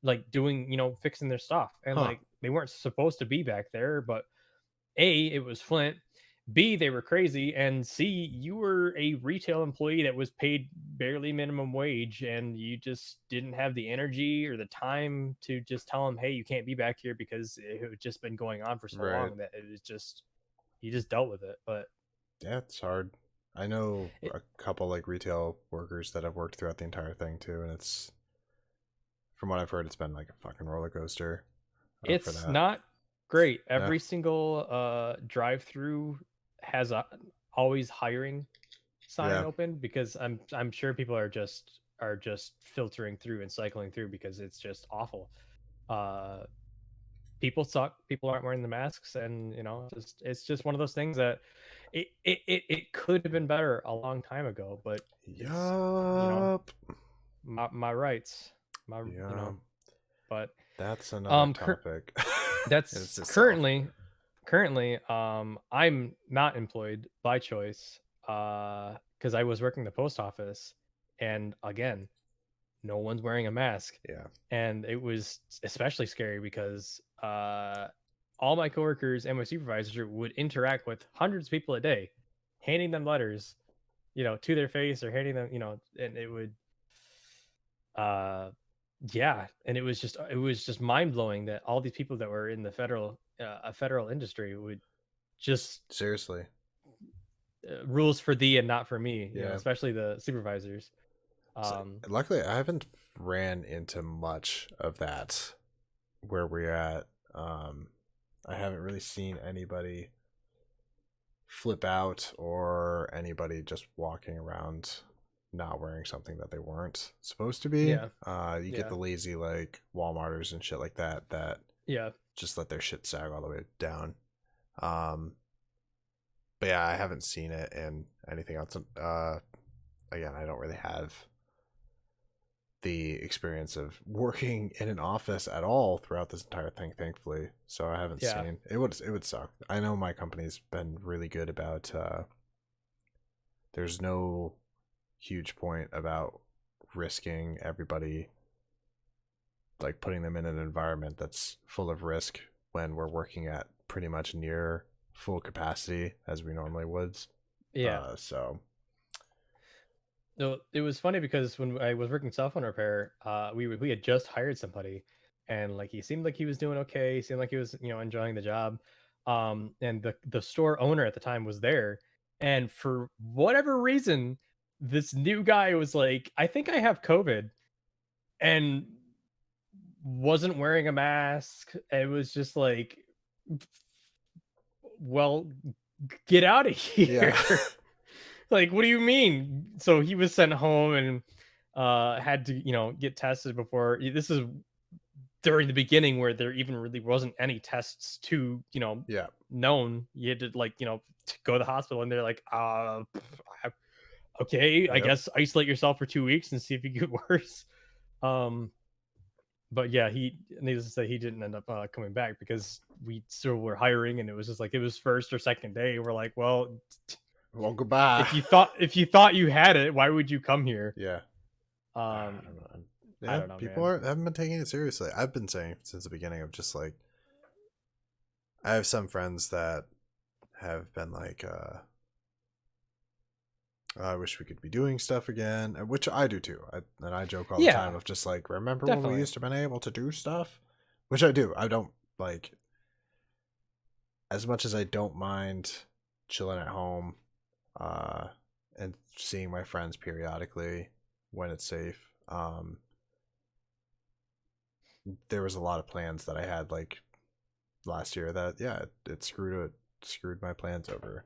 B: like doing, fixing their stuff. And
A: Huh.
B: like they weren't supposed to be back there, but A, it was Flint. B, they were crazy. And C, you were a retail employee that was paid barely minimum wage, and you just didn't have the energy or the time to just tell them, hey, you can't be back here, because it had just been going on for so
A: Right.
B: long that it was just, you just dealt with it. But
A: Yeah, it's hard. I know
B: it,
A: a couple like retail workers that have worked throughout the entire thing too, and it's from what I've heard, it's been like a fucking roller coaster for
B: it's
A: that.
B: not great.
A: Yeah.
B: Every single drive through has a always hiring sign
A: Yeah.
B: open, because I'm sure people are just are just filtering through and cycling through because it's just awful. Uh, People suck. People aren't wearing the masks, and just it's just one of those things that it could have been better a long time ago, but it's you know
A: Yup.
B: my rights, my
A: Yeah.
B: but
A: That's another
B: um
A: topic.
B: that's
A: It's itself.
B: currently I'm not employed by choice because I was working the post office, and again, no one's wearing a mask,
A: Yeah.
B: and it was especially scary because all my coworkers and my supervisor would interact with hundreds of people a day, handing them letters, to their face, or handing them, and it would uh yeah, and it was just mind blowing that all these people that were in the federal industry would just
A: Seriously.
B: rules for thee and not for me,
A: Yeah.
B: especially the supervisors.
A: So,
B: um
A: luckily, I haven't ran into much of that where we're at. I haven't really seen anybody flip out or anybody just walking around not wearing something that they weren't supposed to be.
B: yeah,
A: You get
B: yeah,
A: the lazy like Walmarters and shit like that
B: yeah,
A: just let their shit sag all the way down. Um, but yeah, I haven't seen it in anything else. Again, I don't really have the experience of working in an office at all throughout this entire thing, thankfully. So I haven't
B: yeah,
A: seen it would suck. I know my company's been really good about there's no huge point about risking everybody, like putting them in an environment that's full of risk when we're working at pretty much near full capacity as we normally would.
B: yeah.
A: So
B: No, it was funny because when I was working cell phone repair, we had just hired somebody, and like he seemed like he was doing okay. He seemed like he was enjoying the job. And the store owner at the time was there, and for whatever reason, this new guy was like, "I think I have COVID," and wasn't wearing a mask. It was just like, well, get out of
A: yeah.
B: here. Like, what do you mean? So he was sent home and had to, get tested before. This is during the beginning where there even really wasn't any tests to,
A: Yeah.
B: known. You had to like, to go to the hospital, and they're like, okay, I
A: Yep.
B: guess isolate yourself for 2 weeks and see if you get worse. Um, but yeah, needless to say, he didn't end up coming back because we still were hiring, and it was just like it was first or second day. We're like, well,
A: Well, goodbye.
B: if you thought you had it, why would you come here?
A: Yeah. I
B: Um,
A: don't know.
B: I
A: Yeah,
B: don't know,
A: people
B: man.
A: haven't been taking it seriously. I've been saying since the beginning of just like I have some friends that have been like, I wish we could be doing stuff again, which I do too. And I joke all the time
B: Yeah,
A: of just like, remember when we
B: definitely.
A: used to been able to do stuff, which I do. I don't like as much as I don't mind chilling at home, uh, and seeing my friends periodically when it's safe. There was a lot of plans that I had like last year that yeah, it screwed my plans over.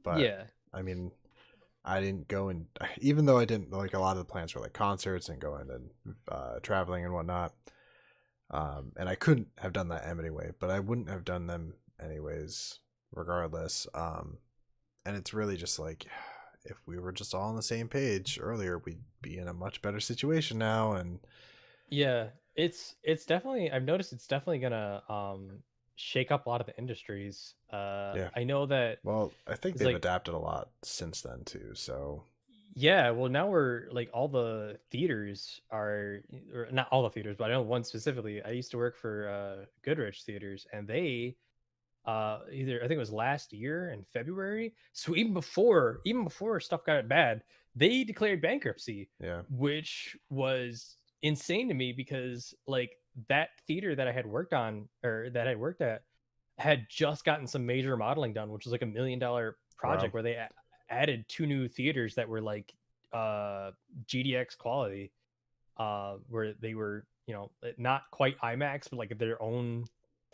A: But
B: Yeah,
A: I mean, I didn't go and even though I didn't like a lot of the plans were like concerts and going and traveling and whatnot. And I couldn't have done that anyway, but I wouldn't have done them anyways, regardless. And it's really just like if we were just all on the same page earlier, we'd be in a much better situation now. And
B: yeah. It's definitely. I've noticed it's definitely gonna shake up a lot of the industries.
A: yeah,
B: I know that
A: well, I think
B: it's
A: they've
B: like,
A: adapted a lot since then too. So
B: yeah. Well, now we're like all the theaters are, or not all the theaters, but I know one specifically. I used to work for Goodrich Theaters, and they either I think it was last year in February. So even before stuff got bad, they declared bankruptcy,
A: yeah,
B: which was insane to me because like that theater that I had worked on, or that I worked at, had just gotten some major modeling done, which was like $1 million
A: wow,
B: project where they added two new theaters that were like GDX quality, where they were, not quite IMAX, but like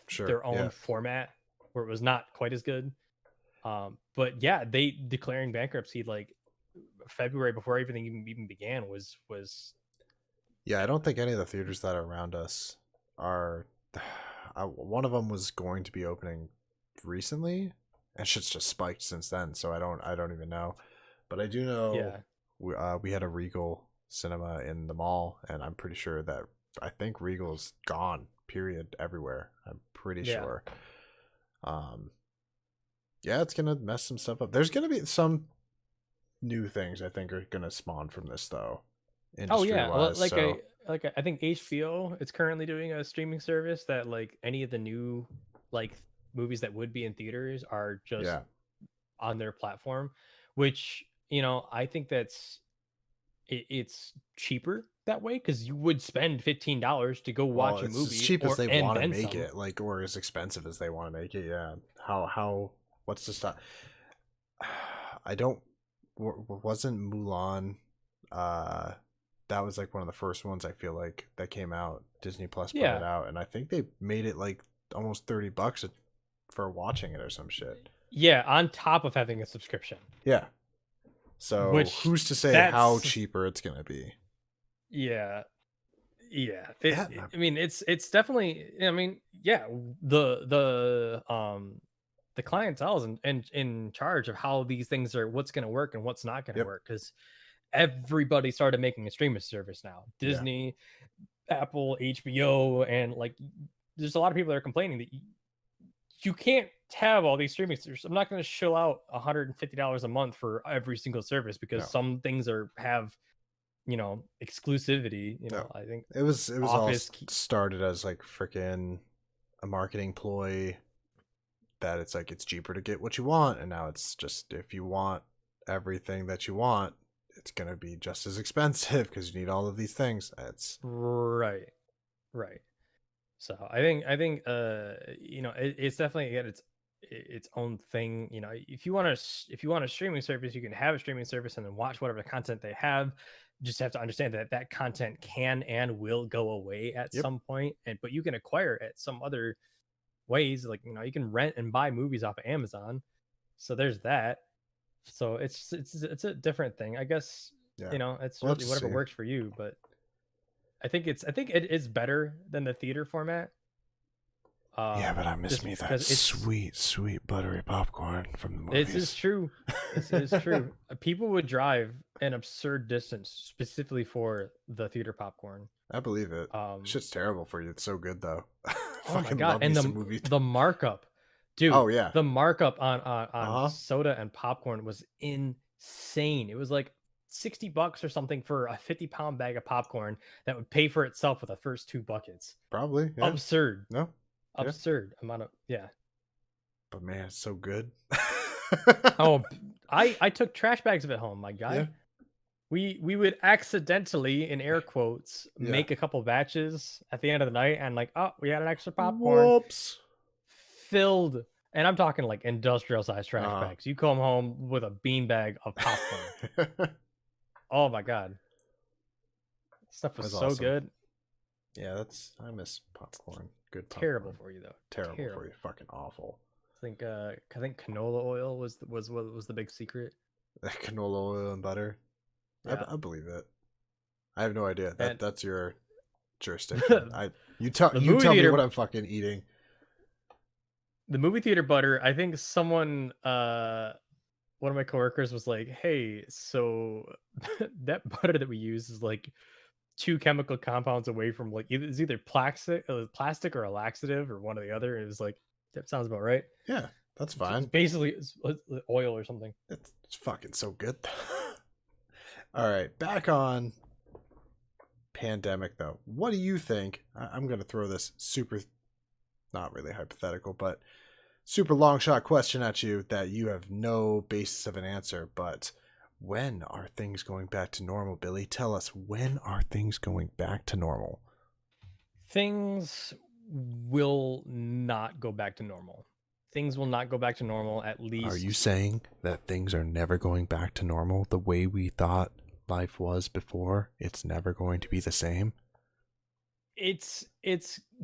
A: sure,
B: their own
A: yeah,
B: format, where it was not quite as good. But yeah, they declaring bankruptcy like February before everything even began was
A: Yeah, I don't think any of the theaters that are around us are. One of them was going to be opening recently, and shit's just spiked since then. So I don't even know. But I do know
B: yeah.
A: we had a Regal cinema in the mall, and I'm pretty sure that I think Regal's gone. Period. Everywhere. I'm pretty
B: Yeah.
A: sure. Um, yeah, it's gonna mess some stuff up. There's gonna be some new things I think are gonna spawn from this though,
B: Oh
A: industry
B: yeah, well,
A: wise. So
B: I think HBO is currently doing a streaming service that like any of the new like movies that would be in theaters are just
A: yeah.
B: on their platform, which I think it's cheaper that way because you would spend $15 to go
A: Well,
B: watch a
A: it's as
B: movie
A: cheap as
B: or
A: they
B: and
A: want to
B: then
A: make
B: some.
A: it, like, or as expensive as they want to make it. Yeah. How? What's the stop? I don't. Wasn't Mulan? Uh, that was like one of the first ones I feel like that came out. Disney Plus put it
B: Yeah,
A: out, and I think they made it like almost $30 for watching it or some shit.
B: yeah, on top of having a subscription,
A: Yeah. So
B: which
A: who's to say how
B: that's
A: cheaper it's gonna be?
B: yeah. Yeah,
A: Yeah.
B: I mean, it's definitely. I mean, yeah, the clientele is in charge of how these things are, what's going to work and what's not going to
A: Yep.
B: work, because everybody started making a streaming service now.
A: Yeah.
B: Disney, Apple, HBO, and like, there's a lot of people that are complaining that you can't have all these streaming services. I'm not going to shell out $150 a month for every single service because
A: No.
B: some things have exclusivity.
A: No.
B: I think
A: It was all
B: Office.
A: started as like freaking a marketing ploy that it's like it's cheaper to get what you want, and now it's just if you want everything that you want, it's gonna be just as expensive because you need all of these things. It's
B: Right. Right. So I think it's definitely got its own thing. If you want a streaming service, you can have a streaming service and then watch whatever content they have. Just have to understand that that content can and will go away at
A: yep.
B: some point, but you can acquire it some other ways. Like you can rent and buy movies off of Amazon. So there's that. So it's a different thing, I guess.
A: Yeah.
B: It's
A: We'll have
B: really
A: to
B: whatever
A: see.
B: works for you, but I think it is better than the theater format.
A: Yeah, but I miss
B: Just
A: me that
B: because
A: sweet, sweet buttery popcorn from the
B: this is
A: movies.
B: true. This is true. People would drive an absurd distance specifically for the theater popcorn.
A: I believe it.
B: Um,
A: Shit's terrible for you. It's so good though.
B: oh my
A: Fucking
B: god,
A: love me
B: and
A: some movie.
B: the markup, dude,
A: Oh yeah.
B: the markup on
A: Uh huh.
B: soda and popcorn was insane. It was like $60 or something for a 50-pound bag of popcorn that would pay for itself with the first two buckets.
A: Probably. Yeah.
B: Absurd.
A: No. Yeah.
B: Absurd amount of yeah.
A: But man, it's so good.
B: Oh, I took trash bags of it home, my
A: Yeah.
B: guy. We would accidentally, in air quotes,
A: Yeah.
B: make a couple batches at the end of the night, and like, oh, we had an extra popcorn
A: Whoops.
B: filled, and I'm talking like industrial size trash
A: Uh-huh.
B: bags. You come home with a bean bag of popcorn. Oh my god, stuff was
A: That's
B: so
A: awesome.
B: good.
A: Yeah, I miss popcorn. Good popcorn.
B: Terrible for you though.
A: Terrible for you. Fucking awful.
B: I think canola oil was the big secret.
A: Canola oil and butter.
B: Yeah.
A: I believe it. I have no idea.
B: And
A: That's your jurisdiction. You tell
B: the
A: you
B: movie
A: tell me
B: theater
A: what I'm fucking eating.
B: the movie theater butter, I think someone one of my coworkers was like, "Hey, so that butter that we use is like two chemical compounds away from like it's either plastic or a laxative or one or the other." And it was like, that sounds about right.
A: Yeah, that's
B: It's
A: fine.
B: basically it's oil or something.
A: It's fucking so good. All right, back on pandemic though. What do you think? I'm gonna throw this super, not really hypothetical, but super long shot question at you that you have no basis of an answer. But when are things going back to normal, Billy? Tell us, when are things going back to normal?
B: Things will not go back to normal. Things will not go back to normal, at least.
A: Are you saying that things are never going back to normal the way we thought life was before? It's never going to be the same?
B: It's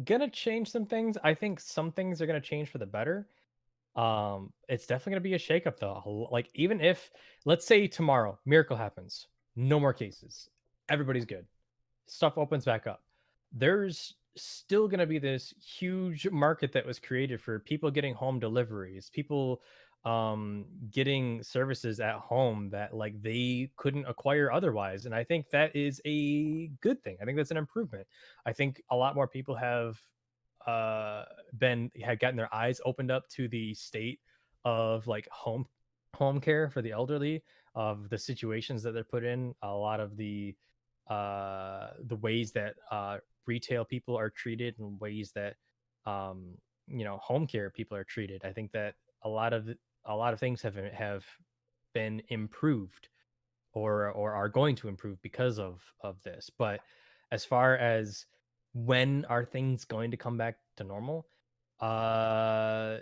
B: gonna change some things. I think some things are gonna change for the better. It's definitely gonna be a shakeup though. Like even if, let's say tomorrow, miracle happens, no more cases, everybody's good, stuff opens back up. There's still going to be this huge market that was created for people getting home deliveries, people getting services at home that like they couldn't acquire otherwise. And I think that is a good thing. I think that's an improvement. I think a lot more people have been had gotten their eyes opened up to the state of like home care for the elderly, of the situations that they're put in, a lot of the ways that retail people are treated and ways that home care people are treated. I think that a lot of a lot of things have been improved or are going to improve because of this. But as far as when are things going to come back to normal, uh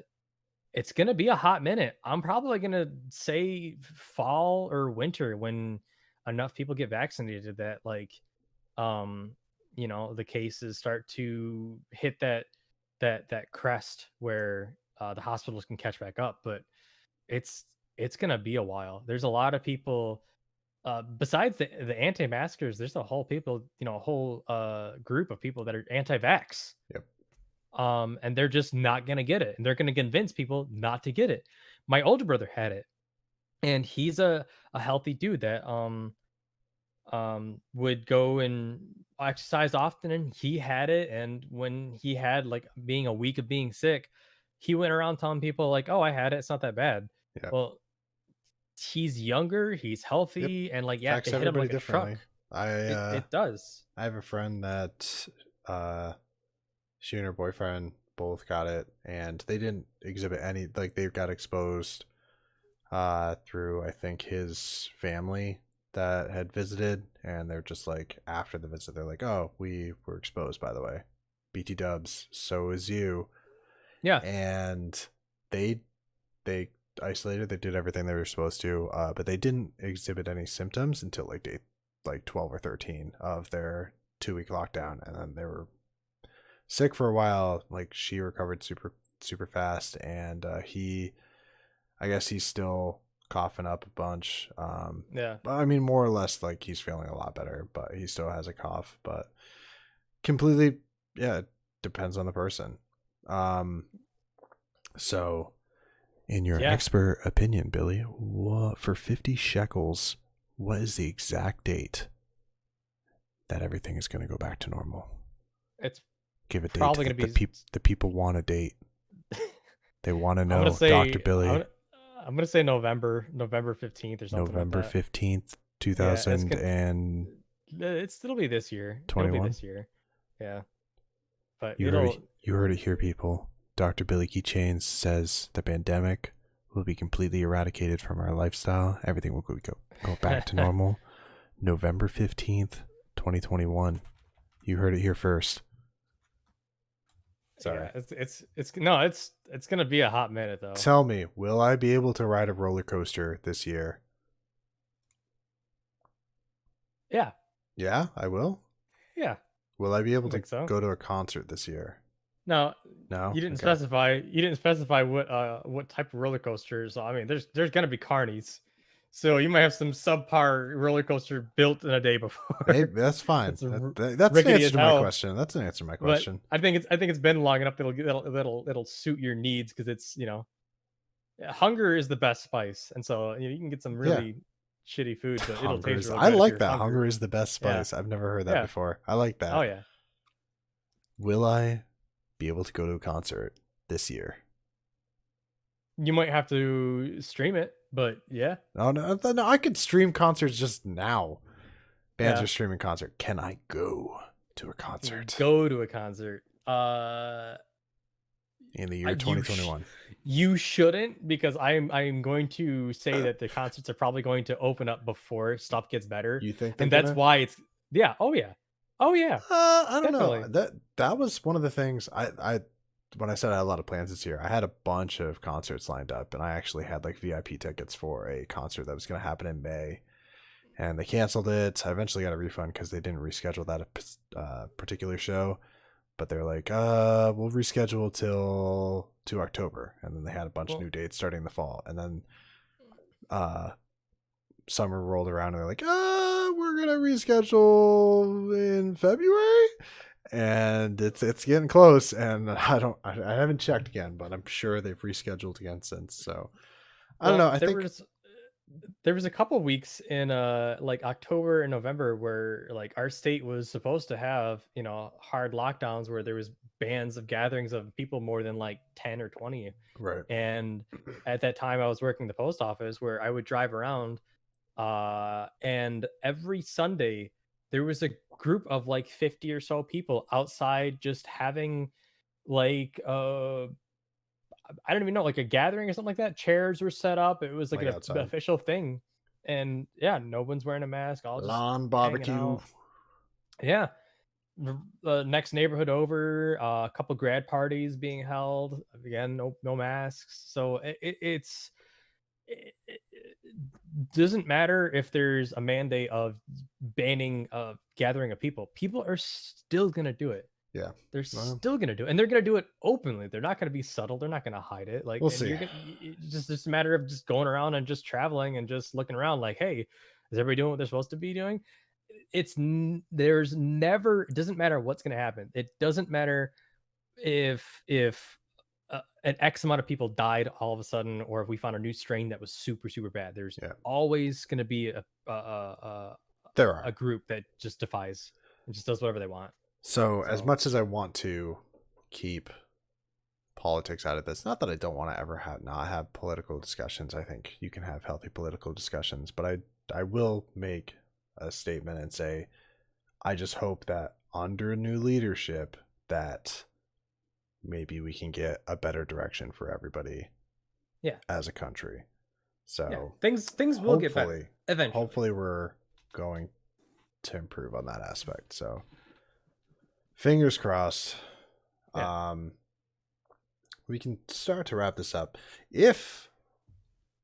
B: it's gonna be a hot minute. I'm probably gonna say fall or winter when enough people get vaccinated that like um the cases start to hit that crest where the hospitals can catch back up. But it's it's gonna be a while. There's a lot of people besides the anti-maskers. There's a whole people, a whole group of people that are anti-vax,
A: Yep.
B: and they're just not gonna get it, and they're gonna convince people not to get it. My older brother had it, and he's a healthy dude that would go and exercise often, and he had it. And when he had like being a week of being sick, he went around telling people like, oh, I had it, it's not that bad.
A: Yep.
B: Well, he's younger, he's
A: Yep.
B: healthy, and like, yeah,
A: Affects
B: it hit him
A: everybody
B: like a
A: differently.
B: truck. It does.
A: I have a friend that she and her boyfriend both got it, and they didn't exhibit any, like they got exposed through I think his family that had visited, and they're just like after the visit they're like, oh, we were exposed by the way, BT dubs, so is you.
B: Yeah.
A: And they isolated, they did everything they were supposed to, but they didn't exhibit any symptoms until like day like 12 or 13 of their 2 week lockdown, and then they were sick for a while. Like she recovered super fast, and he, I guess he's still coughing up a bunch.
B: Yeah.
A: But I mean, more or less, like he's feeling a lot better, but he still has a cough. But completely, yeah, it depends on the person. So, in your
B: Yeah.
A: expert opinion, Billy, what for 50 shekels? What is the exact date that everything is going to go back to normal?
B: It's
A: Give a date.
B: probably gonna be
A: The people want a date. They want to
B: I'm
A: know,
B: gonna say
A: Dr. Billy.
B: I'm gonna say November 15th or something
A: November
B: like that.
A: 15th,
B: Yeah,
A: 2021.
B: it'll be this year. It'll be this year. Yeah. But
A: You heard it here, people. Dr. Billy Keychains says the pandemic will be completely eradicated from our lifestyle. Everything will go back to normal. November 15th, 2021. You heard it here first. Sorry.
B: Yeah, it's gonna be a hot minute though.
A: Tell me, will I be able to ride a roller coaster this year?
B: Yeah.
A: Yeah, I will.
B: Yeah.
A: Will I be able to
B: so.
A: go to a concert this year?
B: No.
A: No.
B: You didn't
A: Okay.
B: specify. You didn't specify what type of roller coasters. I mean, there's gonna be carnies, so you might have some subpar roller coaster built in a day before.
A: Maybe, that's fine.
B: It's
A: That's an
B: rickety
A: answer
B: as
A: to my
B: hell.
A: question. That's an answer to my
B: But
A: question.
B: I think it's been long enough that'll suit your needs, because it's hunger is the best spice, and so you can get some really shitty food, but it'll taste really
A: I
B: good if
A: like
B: you're
A: that.
B: hungry.
A: Hunger is the best
B: Yeah.
A: spice. I've never heard that
B: Yeah.
A: before. I like that.
B: Oh yeah.
A: Will I be able to go to a concert this year?
B: You might have to stream it, but yeah.
A: Oh no, I could stream concerts just now. Bands
B: Yeah.
A: are streaming concert. Can I go to a concert
B: Go to a concert.
A: in the year 2021?
B: You shouldn't, because I'm going to say that the concerts are probably going to open up before stuff gets better.
A: You think?
B: And that's why it's oh yeah.
A: I don't
B: Definitely.
A: know. That was one of the things I when I said I had a lot of plans this year. I had a bunch of concerts lined up, and I actually had like VIP tickets for a concert that was going to happen in May, and they canceled it. I eventually got a refund because they didn't reschedule that particular show. but they're like, we'll reschedule to October, and then they had a bunch of new dates starting in the fall, and then summer rolled around, and they're like, we're gonna reschedule in February, and it's getting close, and I haven't checked again, but I'm sure they've rescheduled again since. So I don't know. I think
B: there was a couple weeks in like October and November where like our state was supposed to have, you know, hard lockdowns where there was bans of gatherings of people more than like 10 or 20.
A: right.
B: And at that time I was working the post office where I would drive around and every Sunday there was a group of like 50 or so people outside just having like I don't even know, like a gathering or something like that. Chairs were set up. It was like
A: Like
B: an
A: outside
B: official thing. And yeah, no one's wearing a mask. All just
A: lawn
B: hanging
A: barbecue.
B: out. Yeah. The next neighborhood over, a couple grad parties being held. Again, no masks. So it doesn't matter if there's a mandate of banning gathering of people. People are still gonna do it.
A: Yeah,
B: They're
A: well,
B: still gonna do it, and they're gonna do it openly. They're not gonna be subtle. They're not gonna hide it. Like,
A: we'll
B: and
A: see.
B: you're gonna it's just a matter of just going around and just traveling and just looking around. Like, hey, is everybody doing what they're supposed to be doing? There's never. It doesn't matter what's gonna happen. It doesn't matter if an X amount of people died all of a sudden, or if we found a new strain that was super bad. There's
A: Yeah.
B: always gonna be
A: There are
B: a group that just defies and just does whatever they want.
A: So as much as I want to keep politics out of this, not that I don't want to ever not have political discussions. I think you can have healthy political discussions, but I will make a statement and say I just hope that under new leadership that maybe we can get a better direction for everybody.
B: Yeah.
A: As a country. So
B: yeah. Things will get better eventually.
A: Hopefully we're going to improve on that aspect. So fingers crossed.
B: Yeah.
A: We can start to wrap this up. If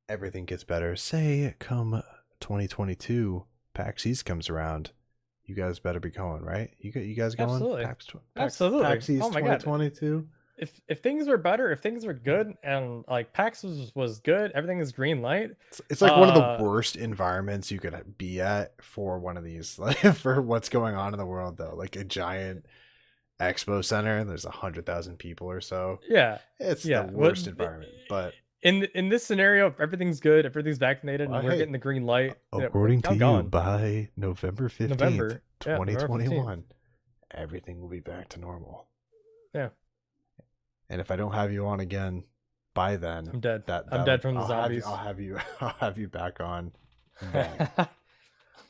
A: everything gets better, say come 2022, PAX East comes around, you guys better be going, right? You guys going?
B: Absolutely.
A: Absolutely. PAX East 2022.
B: If things were better, if things were good, and like PAX was good, everything is green light.
A: It's like one of the worst environments you could be at for one of these, like for what's going on in the world, though. Like a giant expo center, there's 100,000 people or so.
B: Yeah,
A: it's the worst environment. But
B: in this scenario, if everything's good, everything's vaccinated, and we're getting the green light,
A: according to you, by November 15th, 2021, everything will be back to normal.
B: Yeah.
A: And if I don't have you on again by then,
B: I'm dead. I'm dead from the zombies.
A: I'll have you back on then.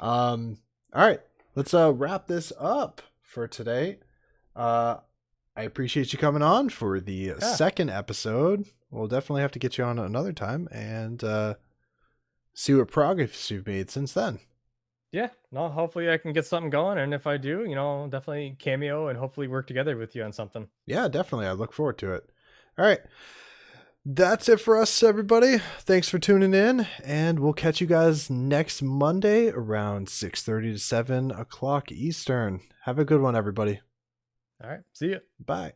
A: All right, let's wrap this up for today. I appreciate you coming on for the second episode. We'll definitely have to get you on another time and see what progress you've made since then.
B: Yeah, no, hopefully I can get something going, and if I do, definitely cameo and hopefully work together with you on something.
A: Yeah, definitely. I look forward to it. All right. That's it for us, everybody. Thanks for tuning in, and we'll catch you guys next Monday around 6:30 to 7 o'clock Eastern. Have a good one, everybody.
B: All right. See you.
A: Bye.